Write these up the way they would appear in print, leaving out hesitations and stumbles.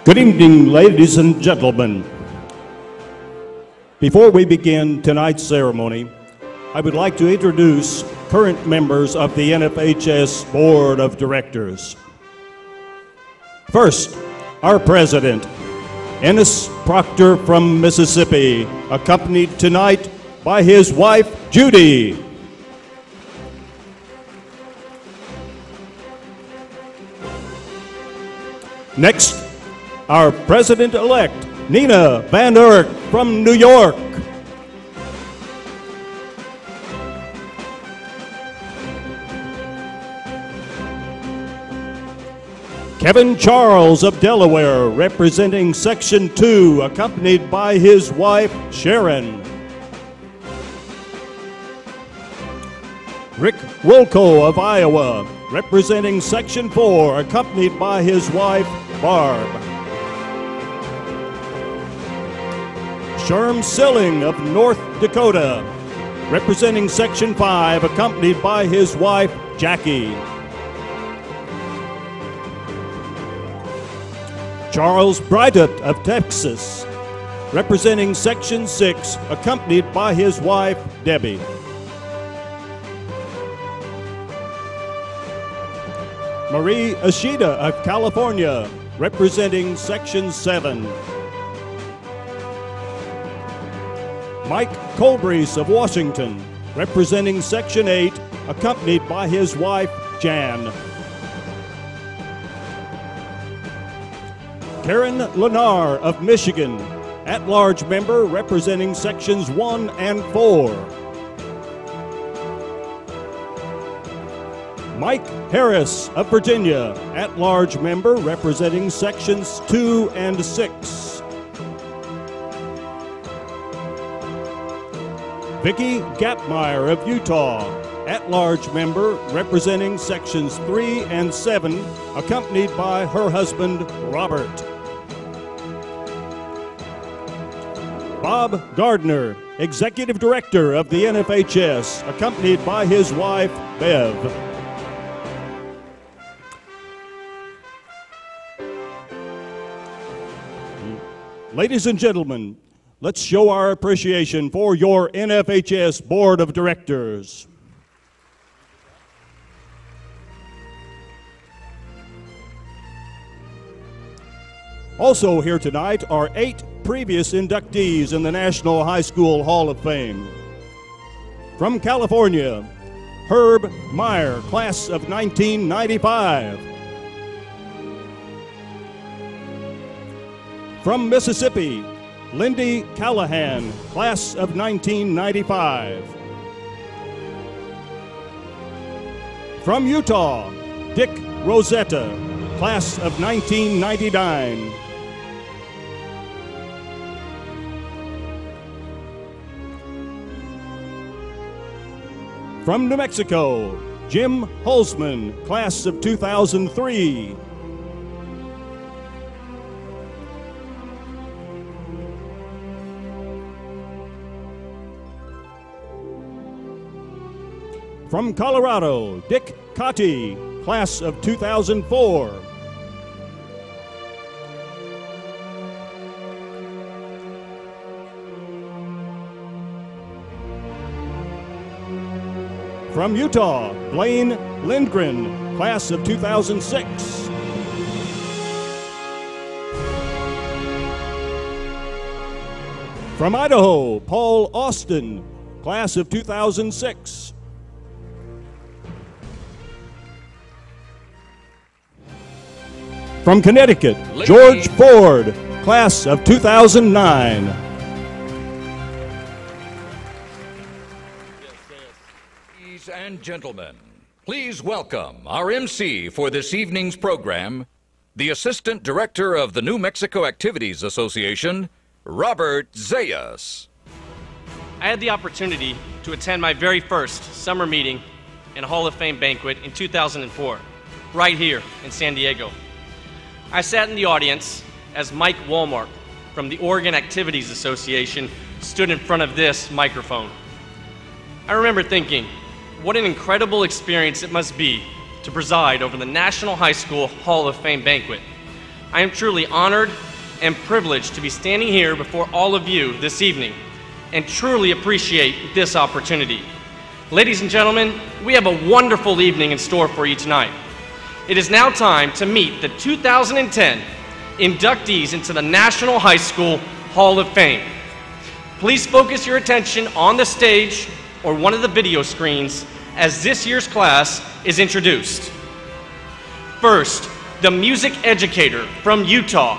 Good evening, ladies and gentlemen. Before we begin tonight's ceremony, I would like to introduce current members of the NFHS Board of Directors. First, our president, Ennis Proctor from Mississippi, accompanied tonight by his wife, Judy. Next, our president-elect, Nina Van Urk from New York. Kevin Charles of Delaware, representing Section 2, accompanied by his wife, Sharon. Rick Wilco of Iowa, representing Section 4, accompanied by his wife, Barb. Sherm Silling of North Dakota, representing Section 5, accompanied by his wife, Jackie. Charles Brydup of Texas, representing Section 6, accompanied by his wife, Debbie. Marie Ashida of California, representing Section 7. Mike Colbreeze of Washington, representing Section 8, accompanied by his wife, Jan. Karen Lenar of Michigan, at-large member representing Sections 1 and 4. Mike Harris of Virginia, at-large member representing Sections 2 and 6. Vicki Gapmeyer of Utah, at-large member representing Sections 3 and 7, accompanied by her husband, Robert. Bob Gardner, Executive Director of the NFHS, accompanied by his wife, Bev. Ladies and gentlemen, let's show our appreciation for your NFHS Board of Directors. Also here tonight are 8 previous inductees in the National High School Hall of Fame. From California, Herb Meyer, class of 1995. From Mississippi, Lindy Callahan, class of 1995. From Utah, Dick Rosetta, class of 1999. From New Mexico, Jim Holzman, class of 2003. From Colorado, Dick Cotti, class of 2004. From Utah, Blaine Lindgren, class of 2006. From Idaho, Paul Austin, class of 2006. From Connecticut, George Ford, class of 2009. Ladies and gentlemen, please welcome our MC for this evening's program, the Assistant Director of the New Mexico Activities Association, Robert Zayas. I had the opportunity to attend my very first summer meeting and Hall of Fame banquet in 2004, right here in San Diego. I sat in the audience as Mike Walmart from the Oregon Activities Association stood in front of this microphone. I remember thinking, what an incredible experience it must be to preside over the National High School Hall of Fame banquet. I am truly honored and privileged to be standing here before all of you this evening and truly appreciate this opportunity. Ladies and gentlemen, we have a wonderful evening in store for you tonight. It is now time to meet the 2010 inductees into the National High School Hall of Fame. Please focus your attention on the stage or one of the video screens as this year's class is introduced. First, the music educator from Utah,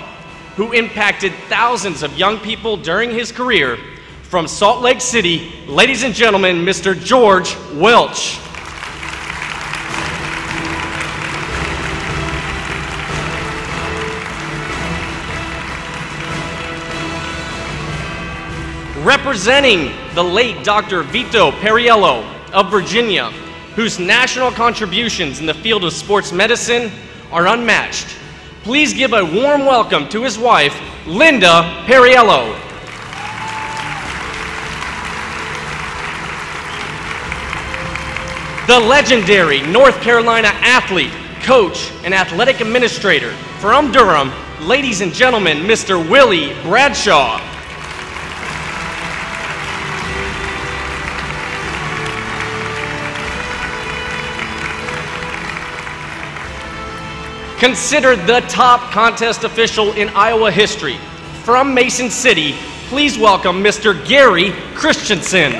who impacted thousands of young people during his career, from Salt Lake City, ladies and gentlemen, Mr. George Welch. Representing the late Dr. Vito Periello of Virginia, whose national contributions in the field of sports medicine are unmatched. Please give a warm welcome to his wife, Linda Periello. The legendary North Carolina athlete, coach, and athletic administrator from Durham, ladies and gentlemen, Mr. Willie Bradshaw. Considered the top contest official in Iowa history, from Mason City, please welcome Mr. Gary Christensen.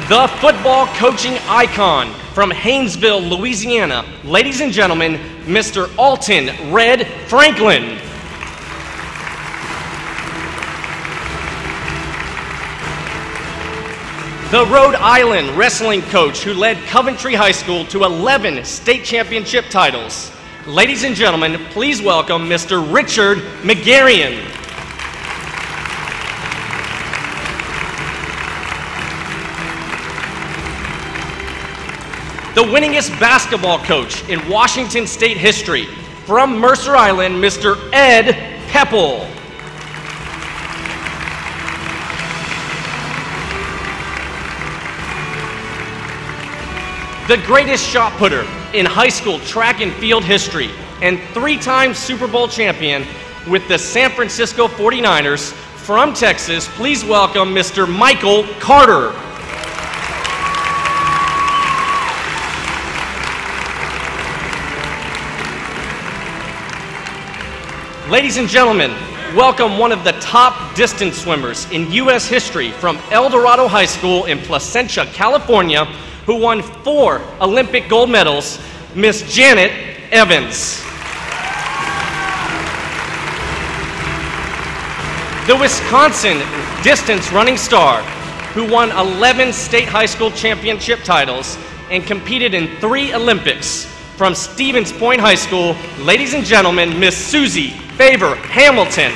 The football coaching icon from Haynesville, Louisiana, ladies and gentlemen, Mr. Alton Red Franklin. The Rhode Island wrestling coach who led Coventry High School to 11 state championship titles. Ladies and gentlemen, please welcome Mr. Richard McGarian. The winningest basketball coach in Washington State history, from Mercer Island, Mr. Ed Pepple. The greatest shot putter in high school track and field history, and three-time Super Bowl champion with the San Francisco 49ers, from Texas, please welcome Mr. Michael Carter. Ladies and gentlemen, welcome one of the top distance swimmers in U.S. history from El Dorado High School in Placentia, California, who won 4 Olympic gold medals, Miss Janet Evans. The Wisconsin distance running star, who won 11 state high school championship titles and competed in 3 Olympics, from Stevens Point High School, ladies and gentlemen, Miss Suzy Favor Hamilton.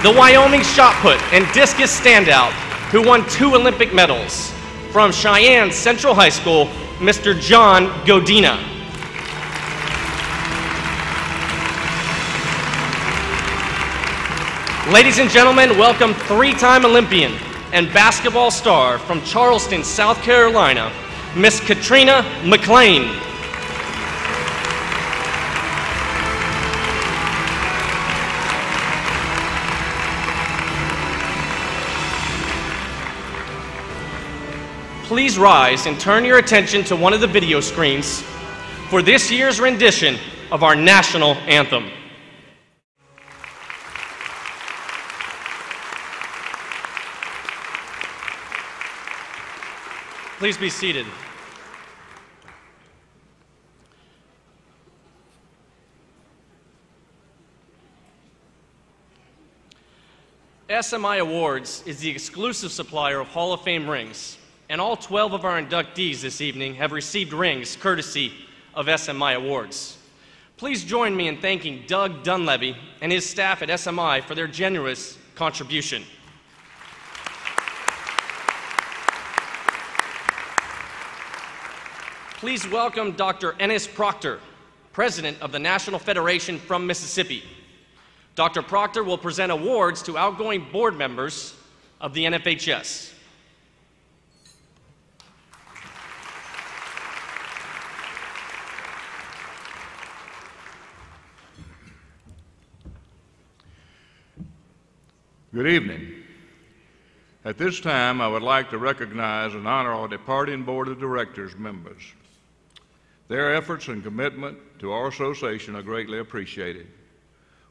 The Wyoming shot put and discus standout, who won 2 Olympic medals, from Cheyenne Central High School, Mr. John Godina. Ladies and gentlemen, welcome 3-time Olympian and basketball star from Charleston, South Carolina, Miss Katrina McLean. Please rise and turn your attention to one of the video screens for this year's rendition of our national anthem. Please be seated. SMI Awards is the exclusive supplier of Hall of Fame rings, and all 12 of our inductees this evening have received rings courtesy of SMI Awards. Please join me in thanking Doug Dunleavy and his staff at SMI for their generous contribution. Please welcome Dr. Ennis Proctor, President of the National Federation from Mississippi. Dr. Proctor will present awards to outgoing board members of the NFHS. Good evening. At this time, I would like to recognize and honor our departing Board of Directors members. Their efforts and commitment to our association are greatly appreciated.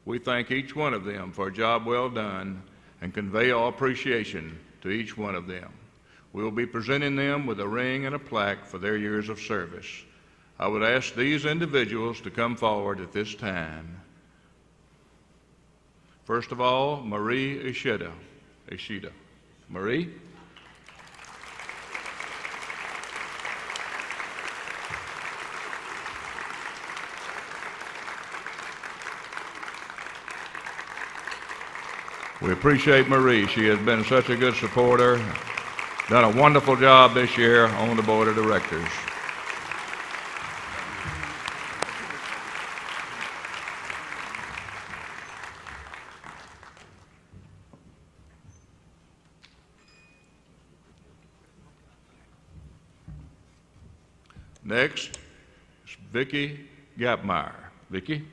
We thank each one of them for a job well done and convey our appreciation to each one of them. We will be presenting them with a ring and a plaque for their years of service. I would ask these individuals to come forward at this time. First of all, Marie Ishida. Marie? We appreciate Marie. She has been such a good supporter, done a wonderful job this year on the Board of Directors. Next is Vicki Gapmeyer. Vicki?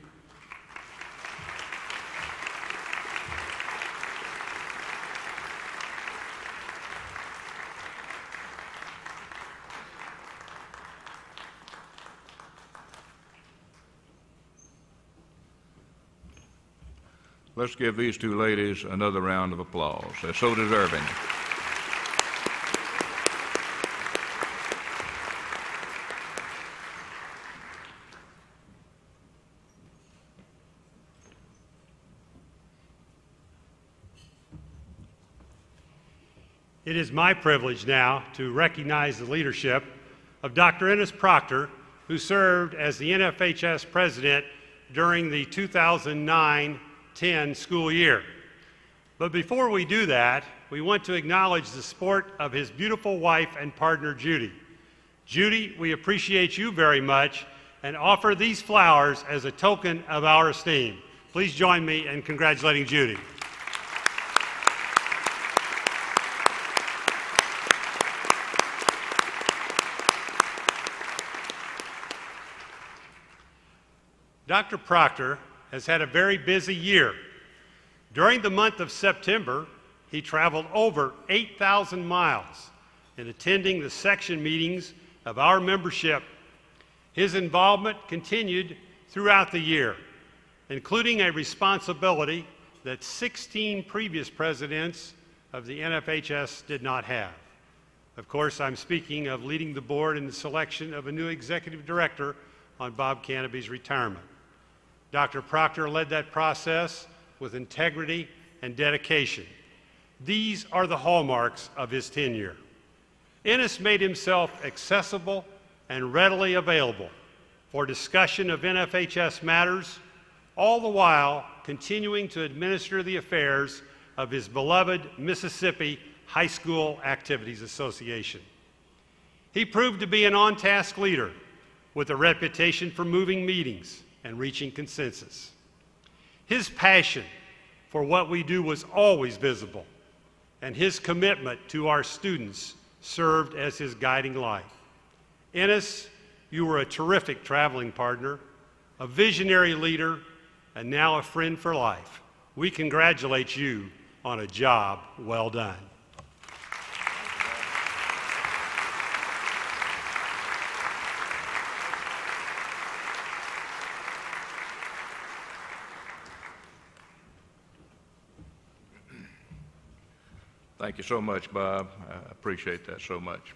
Let's give these two ladies another round of applause. They're so deserving. It is my privilege now to recognize the leadership of Dr. Ennis Proctor, who served as the NFHS president during the 2009-10 school year. But before we do that, we want to acknowledge the support of his beautiful wife and partner, Judy. Judy, we appreciate you very much and offer these flowers as a token of our esteem. Please join me in congratulating Judy. Dr. Proctor has had a very busy year. During the month of September, he traveled over 8,000 miles in attending the section meetings of our membership. His involvement continued throughout the year, including a responsibility that 16 previous presidents of the NFHS did not have. Of course, I'm speaking of leading the board in the selection of a new executive director on Bob Canaby's retirement. Dr. Proctor led that process with integrity and dedication. These are the hallmarks of his tenure. Ennis made himself accessible and readily available for discussion of NFHS matters, all the while continuing to administer the affairs of his beloved Mississippi High School Activities Association. He proved to be an on-task leader with a reputation for moving meetings and reaching consensus. His passion for what we do was always visible, and his commitment to our students served as his guiding light. Ennis, you were a terrific traveling partner, a visionary leader, and now a friend for life. We congratulate you on a job well done. Thank you so much, Bob. I appreciate that so much.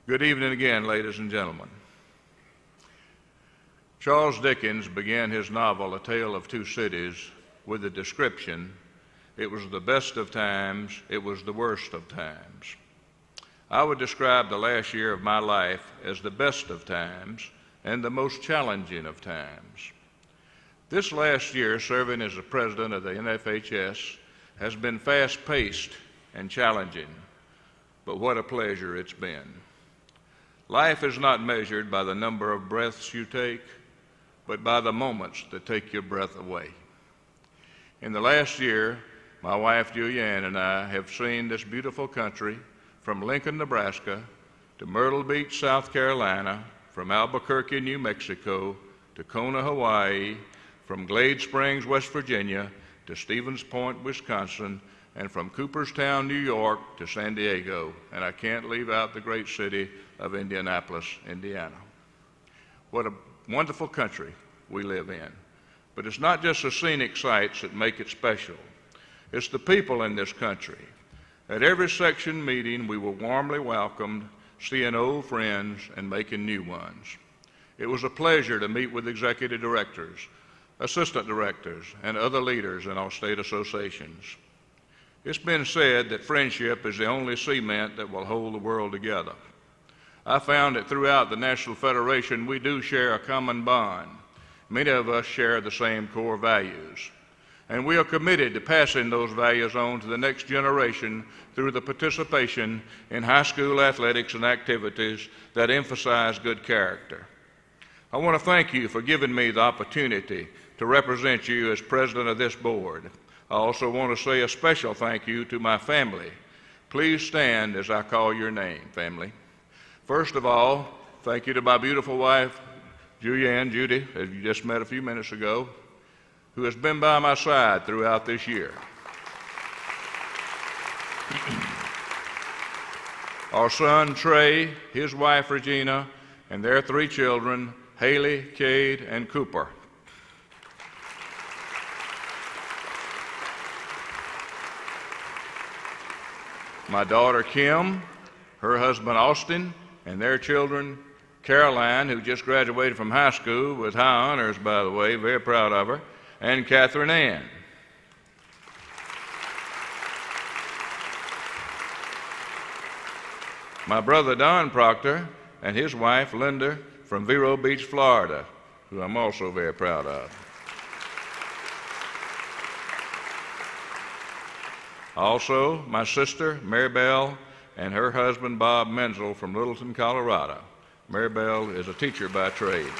Good evening again, ladies and gentlemen. Charles Dickens began his novel, A Tale of Two Cities, with the description, "It was the best of times, it was the worst of times." I would describe the last year of my life as the best of times and the most challenging of times. This last year, serving as the president of the NFHS, has been fast-paced and challenging, but what a pleasure it's been. Life is not measured by the number of breaths you take, but by the moments that take your breath away. In the last year, my wife Julianne and I have seen this beautiful country from Lincoln, Nebraska, to Myrtle Beach, South Carolina, from Albuquerque, New Mexico, to Kona, Hawaii, from Glade Springs, West Virginia, to Stevens Point, Wisconsin, and from Cooperstown, New York to San Diego, and I can't leave out the great city of Indianapolis, Indiana. What a wonderful country we live in. But it's not just the scenic sights that make it special. It's the people in this country. At every section meeting, we were warmly welcomed, seeing old friends and making new ones. It was a pleasure to meet with executive directors, assistant directors, and other leaders in our state associations. It's been said that friendship is the only cement that will hold the world together. I found that throughout the National Federation, we do share a common bond. Many of us share the same core values, and we are committed to passing those values on to the next generation through the participation in high school athletics and activities that emphasize good character. I want to thank you for giving me the opportunity to represent you as president of this board. I also want to say a special thank you to my family. Please stand as I call your name, family. First of all, thank you to my beautiful wife, Judy, as you just met a few minutes ago, who has been by my side throughout this year. Our son, Trey, his wife, Regina, and their 3 children, Haley, Cade, and Cooper. My daughter, Kim, her husband, Austin, and their children, Caroline, who just graduated from high school with high honors, by the way, very proud of her, and Catherine Ann. My brother, Don Proctor, and his wife, Linda, from Vero Beach, Florida, who I'm also very proud of. Also, my sister, Maribel, and her husband, Bob Menzel, from Littleton, Colorado. Maribel is a teacher by trade.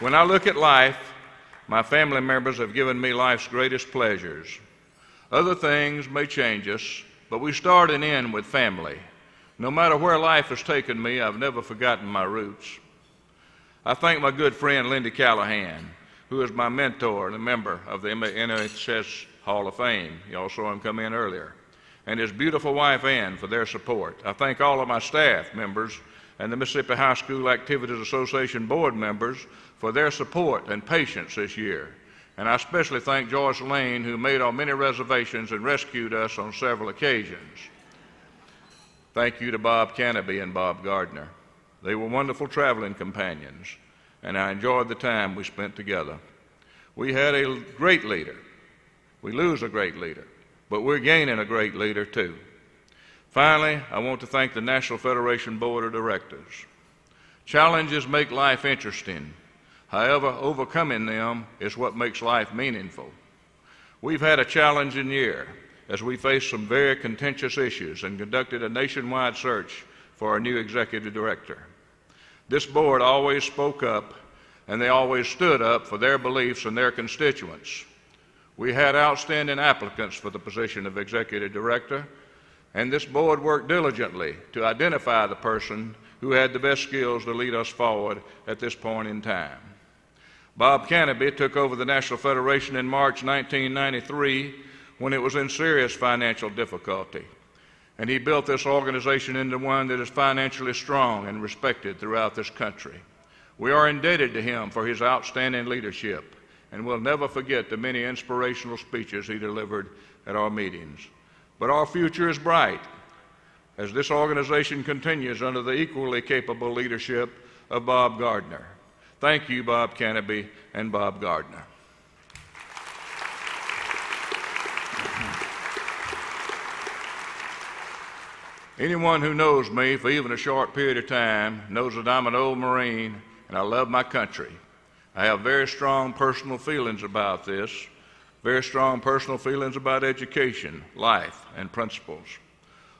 When I look at life, my family members have given me life's greatest pleasures. Other things may change us, but we start and end with family. No matter where life has taken me, I've never forgotten my roots. I thank my good friend Lindy Callahan, who is my mentor and a member of the NFHS Hall of Fame. You all saw him come in earlier. And his beautiful wife, Ann, for their support. I thank all of my staff members and the Mississippi High School Activities Association board members for their support and patience this year. And I especially thank Joyce Lane, who made our many reservations and rescued us on several occasions. Thank you to Bob Canopy and Bob Gardner. They were wonderful traveling companions, and I enjoyed the time we spent together. We had a great leader. We lose a great leader, but we're gaining a great leader too. Finally, I want to thank the National Federation Board of Directors. Challenges make life interesting. However, overcoming them is what makes life meaningful. We've had a challenging year as we faced some very contentious issues and conducted a nationwide search for our new executive director. This board always spoke up, and they always stood up for their beliefs and their constituents. We had outstanding applicants for the position of executive director, and this board worked diligently to identify the person who had the best skills to lead us forward at this point in time. Bob Canopy took over the National Federation in March 1993 when it was in serious financial difficulty, and he built this organization into one that is financially strong and respected throughout this country. We are indebted to him for his outstanding leadership, and we'll never forget the many inspirational speeches he delivered at our meetings. But our future is bright as this organization continues under the equally capable leadership of Bob Gardner. Thank you, Bob Canopy and Bob Gardner. Anyone who knows me for even a short period of time knows that I'm an old Marine and I love my country. I have very strong personal feelings about this, very strong personal feelings about education, life, and principles.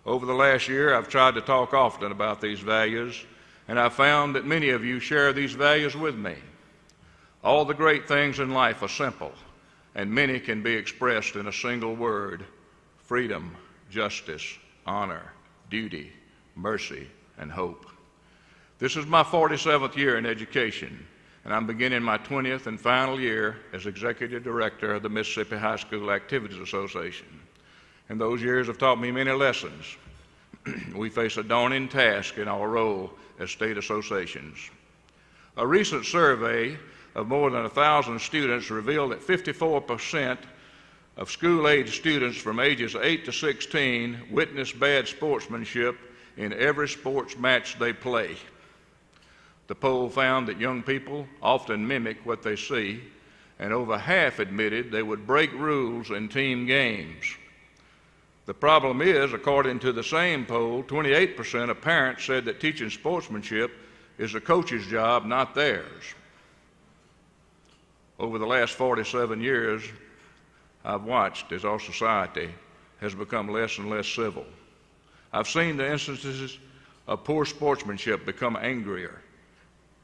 Over the last year, I've tried to talk often about these values, and I found that many of you share these values with me. All the great things in life are simple, and many can be expressed in a single word: freedom, justice, honor, duty, mercy, and hope. This is my 47th year in education, and I'm beginning my 20th and final year as Executive Director of the Mississippi High School Activities Association. And those years have taught me many lessons. We face a daunting task in our role as state associations. A recent survey of more than 1,000 students revealed that 54% of school-age students from ages 8 to 16 witness bad sportsmanship in every sports match they play. The poll found that young people often mimic what they see, and over half admitted they would break rules in team games. The problem is, according to the same poll, 28% of parents said that teaching sportsmanship is the coach's job, not theirs. Over the last 47 years, I've watched as our society has become less and less civil. I've seen the instances of poor sportsmanship become angrier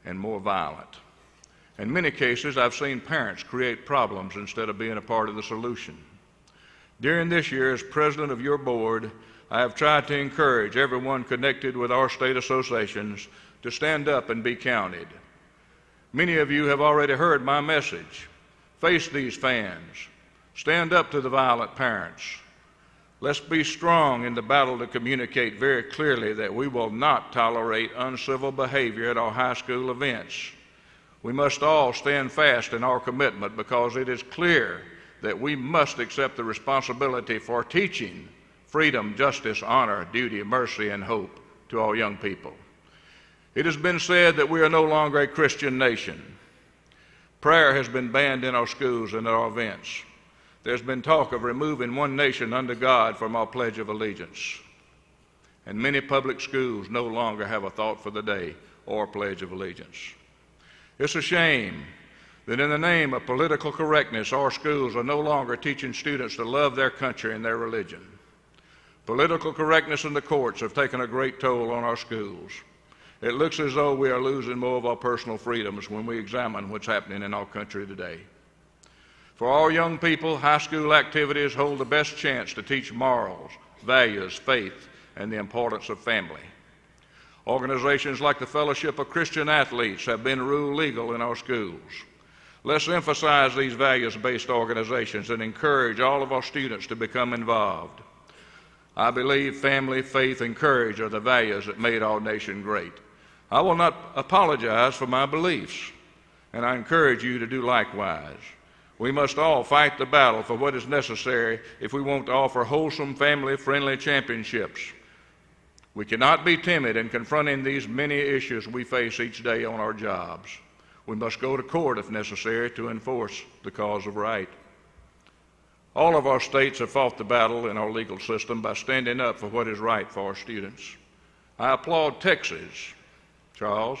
and more violent. In many cases, I've seen parents create problems instead of being a part of the solution. During this year, as president of your board, I have tried to encourage everyone connected with our state associations to stand up and be counted. Many of you have already heard my message. Face these fans. Stand up to the violent parents. Let's be strong in the battle to communicate very clearly that we will not tolerate uncivil behavior at our high school events. We must all stand fast in our commitment because it is clear that we must accept the responsibility for teaching freedom, justice, honor, duty, mercy, and hope to all young people. It has been said that we are no longer a Christian nation. Prayer has been banned in our schools and at our events. There's been talk of removing one nation under God from our Pledge of Allegiance. And many public schools no longer have a thought for the day or Pledge of Allegiance. It's a shame that in the name of political correctness, our schools are no longer teaching students to love their country and their religion. Political correctness in the courts have taken a great toll on our schools. It looks as though we are losing more of our personal freedoms when we examine what's happening in our country today. For our young people, high school activities hold the best chance to teach morals, values, faith, and the importance of family. Organizations like the Fellowship of Christian Athletes have been ruled legal in our schools. Let's emphasize these values-based organizations and encourage all of our students to become involved. I believe family, faith, and courage are the values that made our nation great. I will not apologize for my beliefs, and I encourage you to do likewise. We must all fight the battle for what is necessary if we want to offer wholesome, family-friendly championships. We cannot be timid in confronting these many issues we face each day on our jobs. We must go to court if necessary to enforce the cause of right. All of our states have fought the battle in our legal system by standing up for what is right for our students. I applaud Texas, Charles,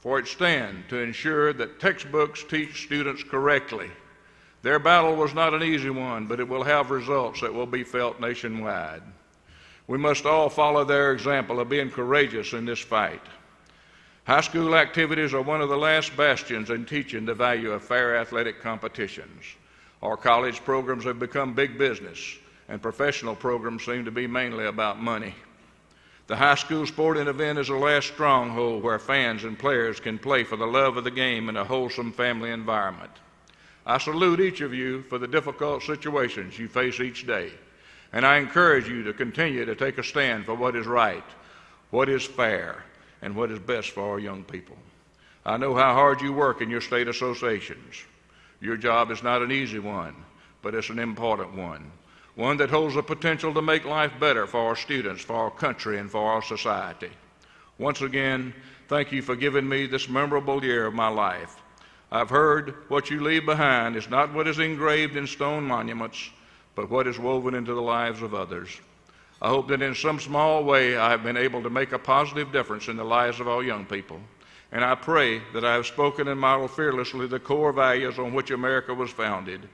for its stand to ensure that textbooks teach students correctly. Their battle was not an easy one, but it will have results that will be felt nationwide. We must all follow their example of being courageous in this fight. High school activities are one of the last bastions in teaching the value of fair athletic competitions. Our college programs have become big business, and professional programs seem to be mainly about money. The high school sporting event is the last stronghold where fans and players can play for the love of the game in a wholesome family environment. I salute each of you for the difficult situations you face each day, and I encourage you to continue to take a stand for what is right, what is fair, and what is best for our young people. I know how hard you work in your state associations. Your job is not an easy one, but it's an important one that holds the potential to make life better for our students, for our country, and for our society. Once again, thank you for giving me this memorable year of my life. I've heard what you leave behind is not what is engraved in stone monuments, but what is woven into the lives of others. I hope that in some small way I have been able to make a positive difference in the lives of our young people. And I pray that I have spoken and modeled fearlessly the core values on which America was founded.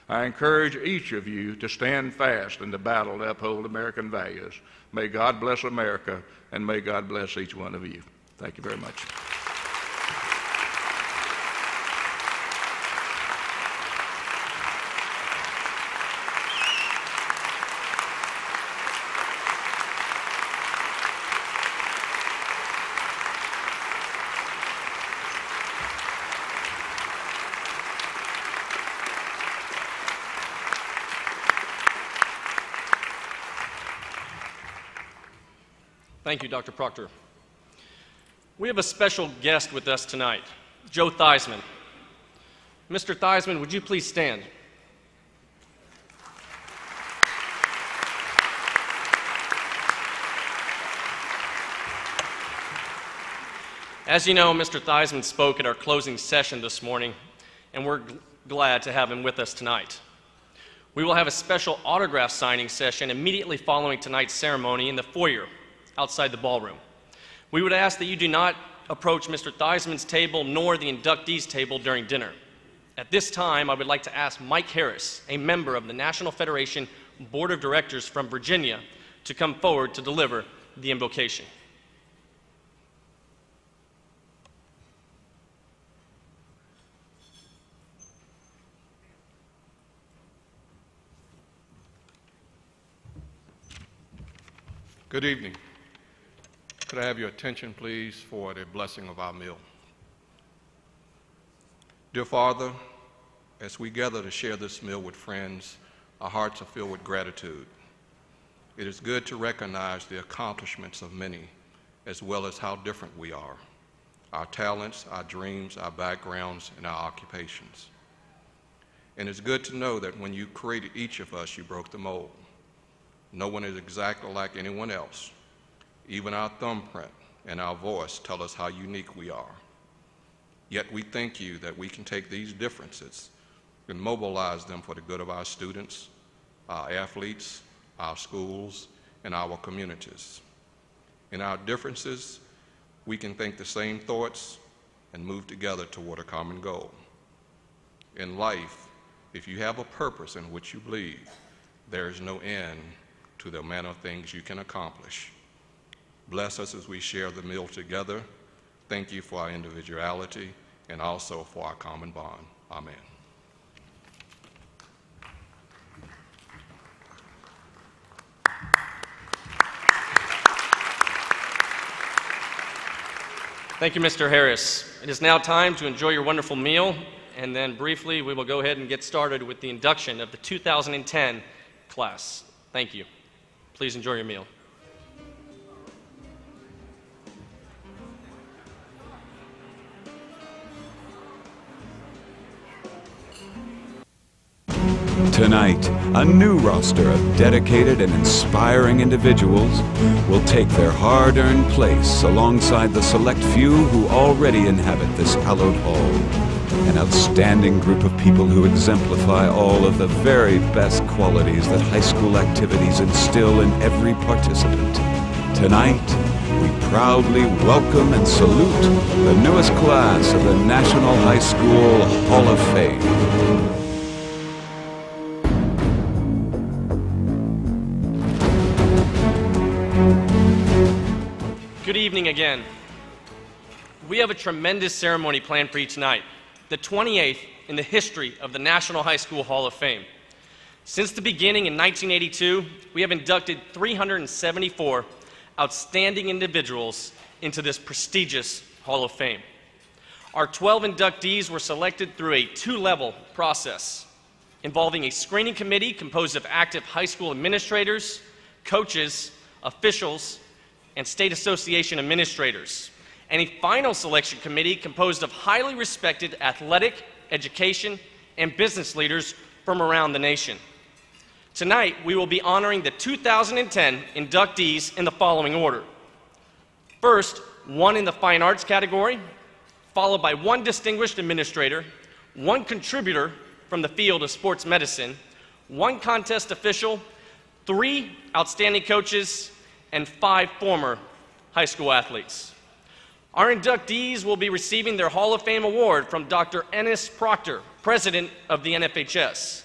I encourage each of you to stand fast in the battle to uphold American values. May God bless America, and may God bless each one of you. Thank you very much. Thank you, Dr. Proctor. We have a special guest with us tonight, Joe Theismann. Mr. Theismann, would you please stand? As you know, Mr. Theismann spoke at our closing session this morning, and we're glad to have him with us tonight. We will have a special autograph signing session immediately following tonight's ceremony in the foyer outside the ballroom. We would ask that you do not approach Mr. Theismann's table nor the inductees' table during dinner. At this time, I would like to ask Mike Harris, a member of the National Federation Board of Directors from Virginia, to come forward to deliver the invocation. Good evening. Could I have your attention, please, for the blessing of our meal? Dear Father, as we gather to share this meal with friends, our hearts are filled with gratitude. It is good to recognize the accomplishments of many, as well as how different we are, our talents, our dreams, our backgrounds, and our occupations. And it's good to know that when you created each of us, you broke the mold. No one is exactly like anyone else. Even our thumbprint and our voice tell us how unique we are. Yet we thank you that we can take these differences and mobilize them for the good of our students, our athletes, our schools, and our communities. In our differences, we can think the same thoughts and move together toward a common goal. In life, if you have a purpose in which you believe, there is no end to the amount of things you can accomplish. Bless us as we share the meal together. Thank you for our individuality and also for our common bond. Amen. Thank you, Mr. Harris. It is now time to enjoy your wonderful meal, and then briefly we will go ahead and get started with the induction of the 2010 class. Thank you. Please enjoy your meal. Tonight, a new roster of dedicated and inspiring individuals will take their hard-earned place alongside the select few who already inhabit this hallowed hall. An outstanding group of people who exemplify all of the very best qualities that high school activities instill in every participant. Tonight, we proudly welcome and salute the newest class of the National High School Hall of Fame. Good evening again. We have a tremendous ceremony planned for you tonight, the 28th in the history of the National High School Hall of Fame. Since the beginning in 1982, we have inducted 374 outstanding individuals into this prestigious Hall of Fame. Our 12 inductees were selected through a two-level process involving a screening committee composed of active high school administrators, coaches, officials, and state association administrators, and a final selection committee composed of highly respected athletic, education, and business leaders from around the nation. Tonight, we will be honoring the 2010 inductees in the following order. First, one in the fine arts category, followed by one distinguished administrator, one contributor from the field of sports medicine, one contest official, 3 outstanding coaches, and 5 former high school athletes. Our inductees will be receiving their Hall of Fame award from Dr. Ennis Proctor, president of the NFHS,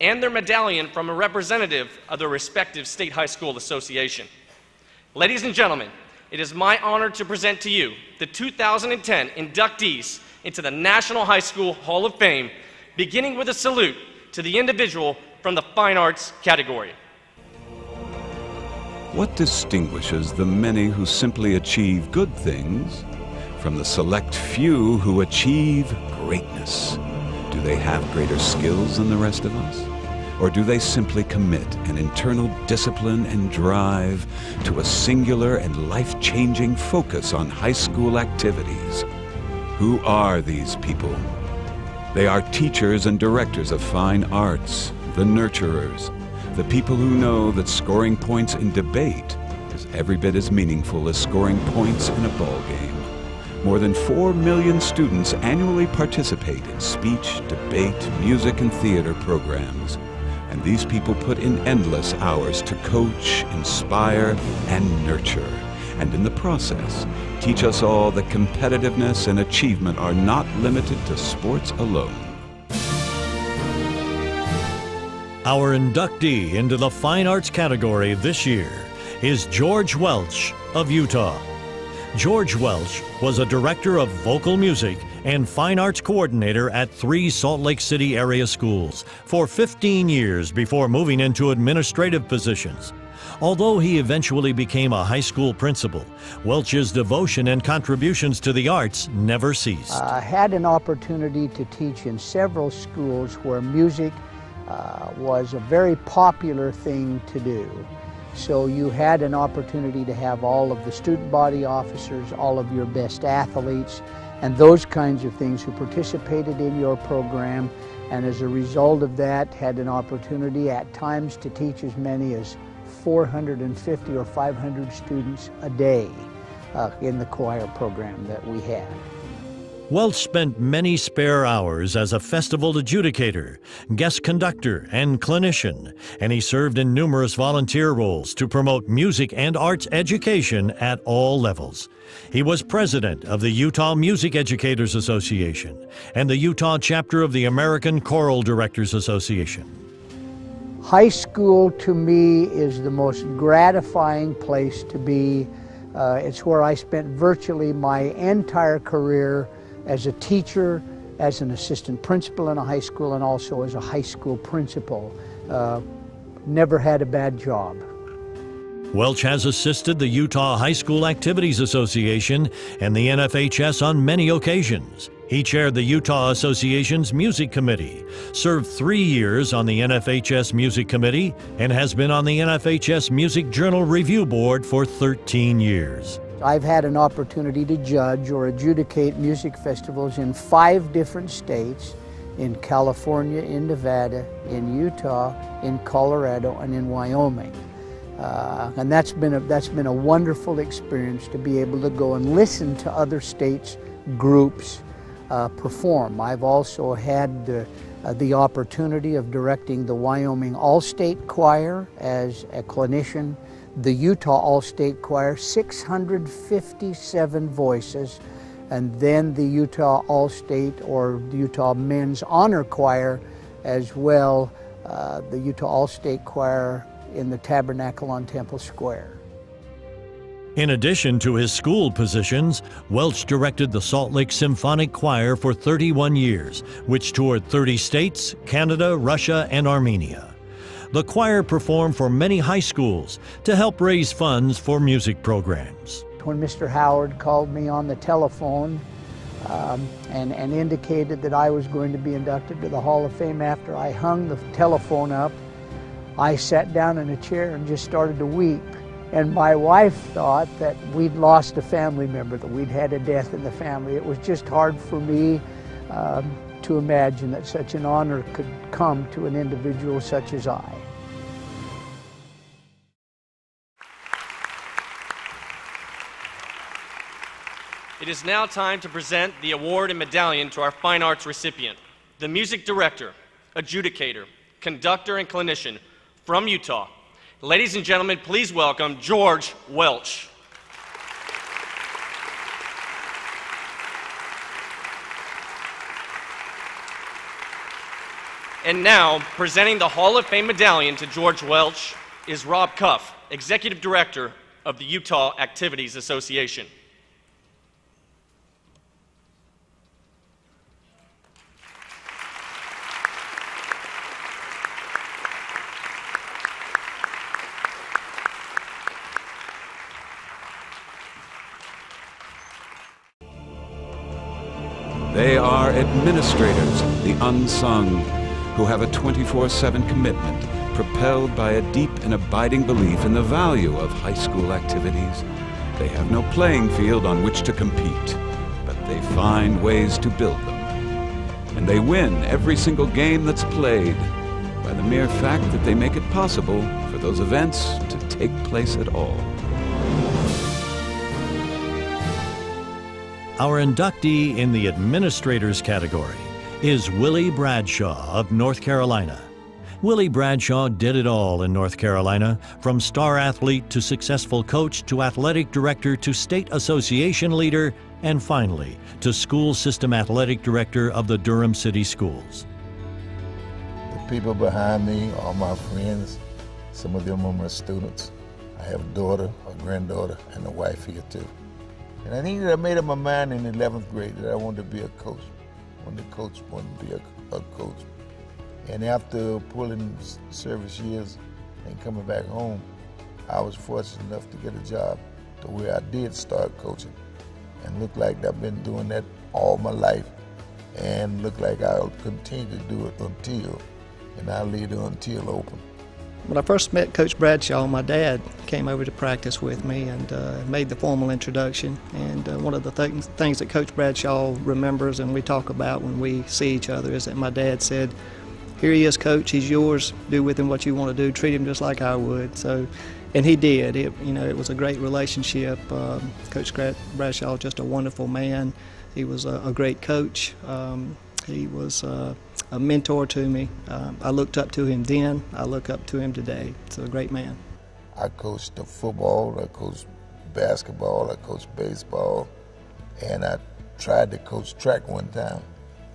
and their medallion from a representative of their respective state high school association. Ladies and gentlemen, it is my honor to present to you the 2010 inductees into the National High School Hall of Fame, beginning with a salute to the individual from the fine arts category. What distinguishes the many who simply achieve good things from the select few who achieve greatness? Do they have greater skills than the rest of us? Or do they simply commit an internal discipline and drive to a singular and life-changing focus on high school activities? Who are these people? They are teachers and directors of fine arts, the nurturers, the people who know that scoring points in debate is every bit as meaningful as scoring points in a ball game. More than 4 million students annually participate in speech, debate, music, and theater programs. And these people put in endless hours to coach, inspire, and nurture. And in the process, teach us all that competitiveness and achievement are not limited to sports alone. Our inductee into the Fine Arts category this year is George Welch of Utah. George Welch was a director of vocal music and fine arts coordinator at 3 Salt Lake City area schools for 15 years before moving into administrative positions. Although he eventually became a high school principal, Welch's devotion and contributions to the arts never ceased. I had an opportunity to teach in several schools where music was a very popular thing to do. So you had an opportunity to have all of the student body officers, all of your best athletes, and those kinds of things who participated in your program, and as a result of that had an opportunity at times to teach as many as 450 or 500 students a day in the choir program that we had. Welch spent many spare hours as a festival adjudicator, guest conductor, and clinician, and he served in numerous volunteer roles to promote music and arts education at all levels. He was president of the Utah Music Educators Association and the Utah chapter of the American Choral Directors Association. High school to me is the most gratifying place to be. It's where I spent virtually my entire career as a teacher, as an assistant principal in a high school, and also as a high school principal. Never had a bad job. Welch has assisted the Utah High School Activities Association and the NFHS on many occasions. He chaired the Utah Association's Music Committee, served 3 years on the NFHS Music Committee, and has been on the NFHS Music Journal Review Board for 13 years. I've had an opportunity to judge or adjudicate music festivals in 5 different states, in California, in Nevada, in Utah, in Colorado, and in Wyoming. And that's been a wonderful experience to be able to go and listen to other states' groups perform. I've also had the opportunity of directing the Wyoming All-State Choir as a clinician, the Utah All-State Choir, 657 voices, and then the Utah All-State or the Utah Men's Honor Choir as well, the Utah All-State Choir in the Tabernacle on Temple Square. In addition to his school positions, Welch directed the Salt Lake Symphonic Choir for 31 years, which toured 30 states, Canada, Russia, and Armenia. The choir performed for many high schools to help raise funds for music programs. When Mr. Howard called me on the telephone and indicated that I was going to be inducted to the Hall of Fame after I hung the telephone up, I sat down in a chair and just started to weep. And my wife thought that we'd lost a family member, that we'd had a death in the family. It was just hard for me to imagine that such an honor could come to an individual such as I. It is now time to present the award and medallion to our fine arts recipient, the music director, adjudicator, conductor, and clinician from Utah. Ladies and gentlemen, please welcome George Welch. And now, presenting the Hall of Fame medallion to George Welch is Rob Cuff, Executive Director of the Utah Activities Association. They are administrators, the unsung, who have a 24/7 commitment propelled by a deep and abiding belief in the value of high school activities. They have no playing field on which to compete, but they find ways to build them. And they win every single game that's played by the mere fact that they make it possible for those events to take place at all. Our inductee in the administrators category is Willie Bradshaw of North Carolina. Willie Bradshaw did it all in North Carolina, from star athlete to successful coach to athletic director to state association leader, and finally to school system athletic director of the Durham City Schools. The people behind me are my friends. Some of them are my students. I have a daughter, a granddaughter, and a wife here too. And I think that I made up my mind in the 11th grade that I wanted to be a coach. When the coach wanted to be a coach. And after pulling service years and coming back home, I was fortunate enough to get a job to where I did start coaching. And looked like I've been doing that all my life. And looked like I'll continue to do it until, and I'll leave the until open. When I first met Coach Bradshaw, my dad came over to practice with me and made the formal introduction. And one of the things that Coach Bradshaw remembers and we talk about when we see each other is that my dad said, "Here he is, Coach. He's yours. Do with him what you want to do. Treat him just like I would." So, and he did. It was a great relationship. Coach Bradshaw was just a wonderful man. He was a great coach. He was a mentor to me. I looked up to him then. I look up to him today. So a great man. I coached the football. I coached basketball. I coached baseball, and I tried to coach track one time,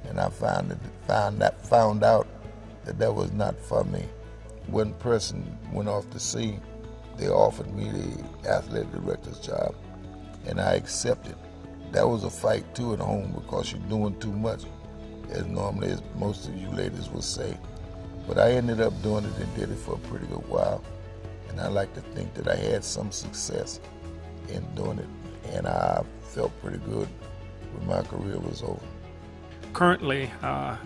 and I found out that was not for me. One person went off to sea. They offered me the athletic director's job, and I accepted. That was a fight too at home because you're doing too much, as normally as most of you ladies would say. But I ended up doing it and did it for a pretty good while. And I like to think that I had some success in doing it, and I felt pretty good when my career was over. Currently, I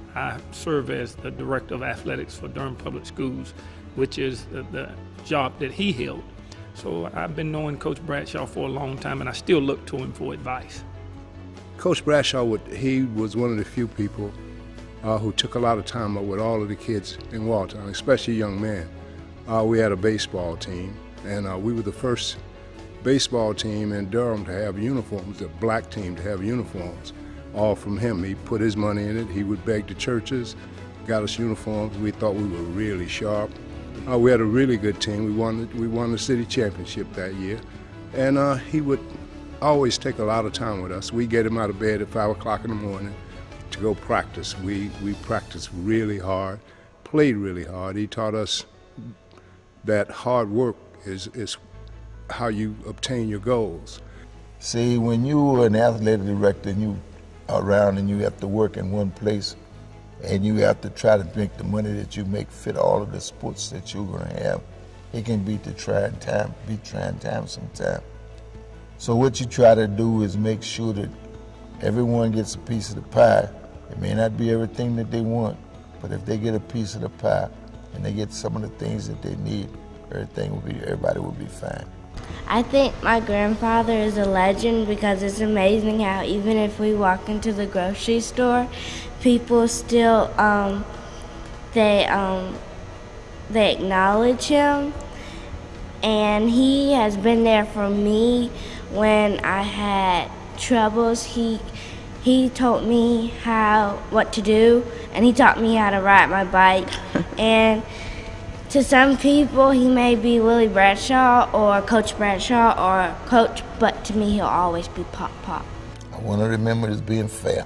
serve as the Director of Athletics for Durham Public Schools, which is the job that he held. So I've been knowing Coach Bradshaw for a long time, and I still look to him for advice. Coach Bradshaw, he was one of the few people who took a lot of time up with all of the kids in Walton, especially young men. We had a baseball team, and we were the first baseball team in Durham to have uniforms, the black team to have uniforms, all from him. He put his money in it. He would beg the churches, got us uniforms. We thought we were really sharp. We had a really good team. We won the city championship that year, and he would always take a lot of time with us. We get him out of bed at 5 o'clock in the morning to go practice. We practiced really hard, played really hard. He taught us that hard work is how you obtain your goals. See, when you are an athletic director and you are around and you have to work in one place and you have to try to make the money that you make fit all of the sports that you're going to have, it can be trying time sometimes. So what you try to do is make sure that everyone gets a piece of the pie. It may not be everything that they want, but if they get a piece of the pie and they get some of the things that they need, everybody will be fine. I think my grandfather is a legend because it's amazing how even if we walk into the grocery store, people still they acknowledge him, and he has been there for me when I had troubles. He taught me what to do, and he taught me how to ride my bike. And to some people, he may be Willie Bradshaw or Coach Bradshaw or Coach, but to me, he'll always be Pop Pop. I want to remember as being fair.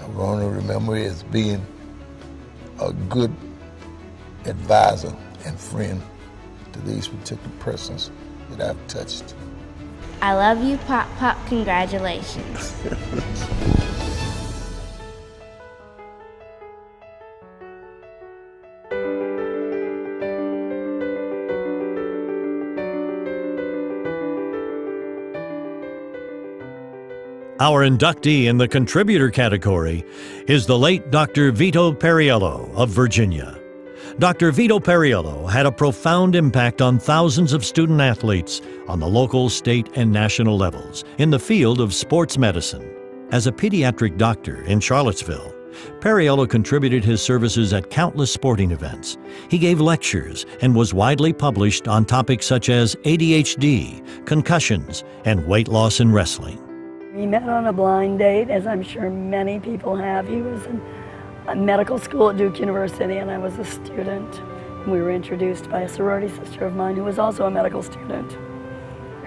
I want to remember as being a good advisor and friend to these particular persons that I've touched. I love you, Pop Pop. Congratulations. Our inductee in the contributor category is the late Dr. Vito Periello of Virginia. Dr. Vito Periello had a profound impact on thousands of student athletes on the local, state, and national levels in the field of sports medicine. As a pediatric doctor in Charlottesville, Periello contributed his services at countless sporting events. He gave lectures and was widely published on topics such as ADHD, concussions, and weight loss in wrestling. We met on a blind date, as I'm sure many people have. He was in a medical school at Duke University, and I was a student. We were introduced by a sorority sister of mine who was also a medical student.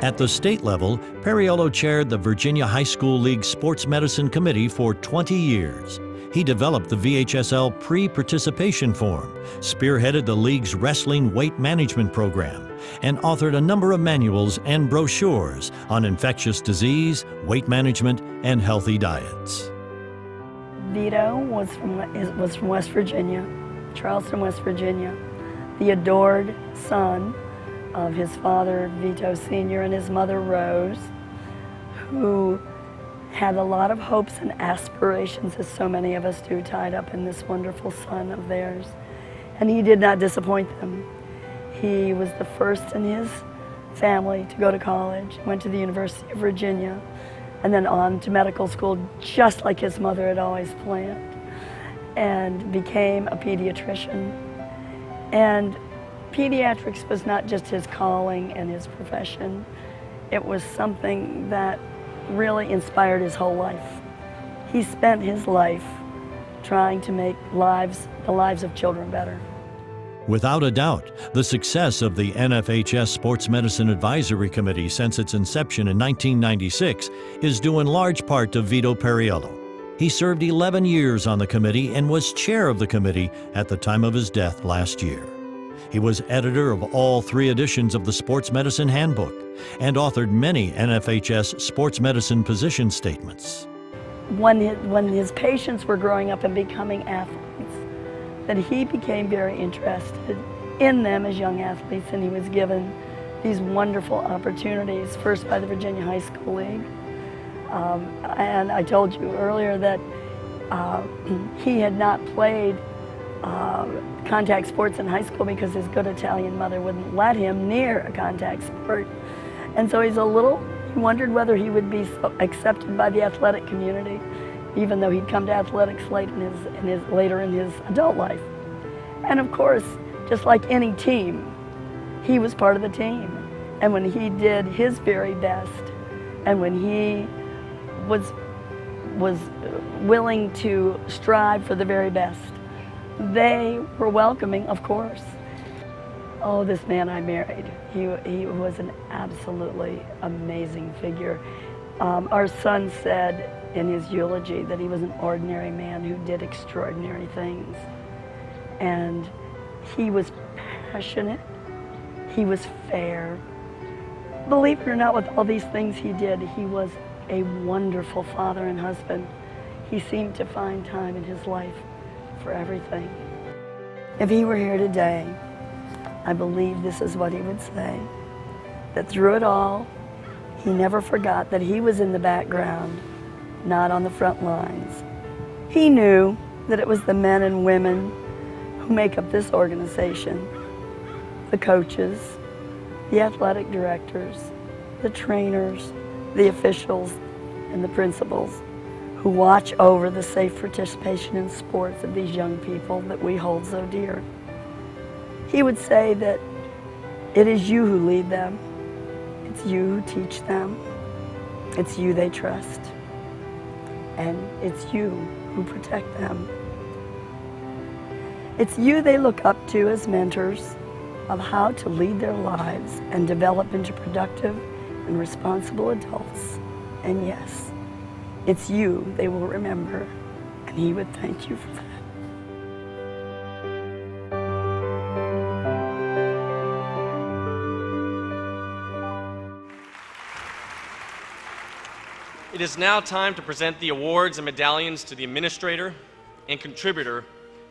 At the state level, Periello chaired the Virginia High School League Sports Medicine Committee for 20 years. He developed the VHSL pre-participation form, spearheaded the league's wrestling weight management program, and authored a number of manuals and brochures on infectious disease, weight management, and healthy diets. Vito was from West Virginia, Charleston, West Virginia, the adored son of his father, Vito Sr., and his mother, Rose, who had a lot of hopes and aspirations, as so many of us do, tied up in this wonderful son of theirs. And he did not disappoint them. He was the first in his family to go to college, went to the University of Virginia, and then on to medical school, just like his mother had always planned, and became a pediatrician. And pediatrics was not just his calling and his profession. It was something that really inspired his whole life. He spent his life trying to make the lives of children better. Without a doubt, the success of the NFHS Sports Medicine Advisory Committee since its inception in 1996 is due in large part to Vito Periello. He served 11 years on the committee and was chair of the committee at the time of his death last year. He was editor of all 3 editions of the Sports Medicine Handbook and authored many NFHS sports medicine position statements. When his patients were growing up and becoming athletes, that he became very interested in them as young athletes, and he was given these wonderful opportunities, first by the Virginia High School League. And I told you earlier that he had not played contact sports in high school because his good Italian mother wouldn't let him near a contact sport. And so he wondered whether he would be accepted by the athletic community, even though he'd come to athletics later in his adult life. And of course, just like any team, he was part of the team. And when he did his very best, and when he was willing to strive for the very best, they were welcoming, of course. Oh, this man I married, he was an absolutely amazing figure. Our son said in his eulogy that he was an ordinary man who did extraordinary things. And he was passionate, he was fair. Believe it or not, with all these things he did, he was a wonderful father and husband. He seemed to find time in his life for everything. If he were here today, I believe this is what he would say, that through it all, he never forgot that he was in the background, not on the front lines. He knew that it was the men and women who make up this organization, the coaches, the athletic directors, the trainers, the officials, and the principals who watch over the safe participation in sports of these young people that we hold so dear. He would say that it is you who lead them, it's you who teach them, it's you they trust, and it's you who protect them. It's you they look up to as mentors of how to lead their lives and develop into productive and responsible adults. And yes, it's you they will remember, and he would thank you for that. It is now time to present the awards and medallions to the administrator and contributor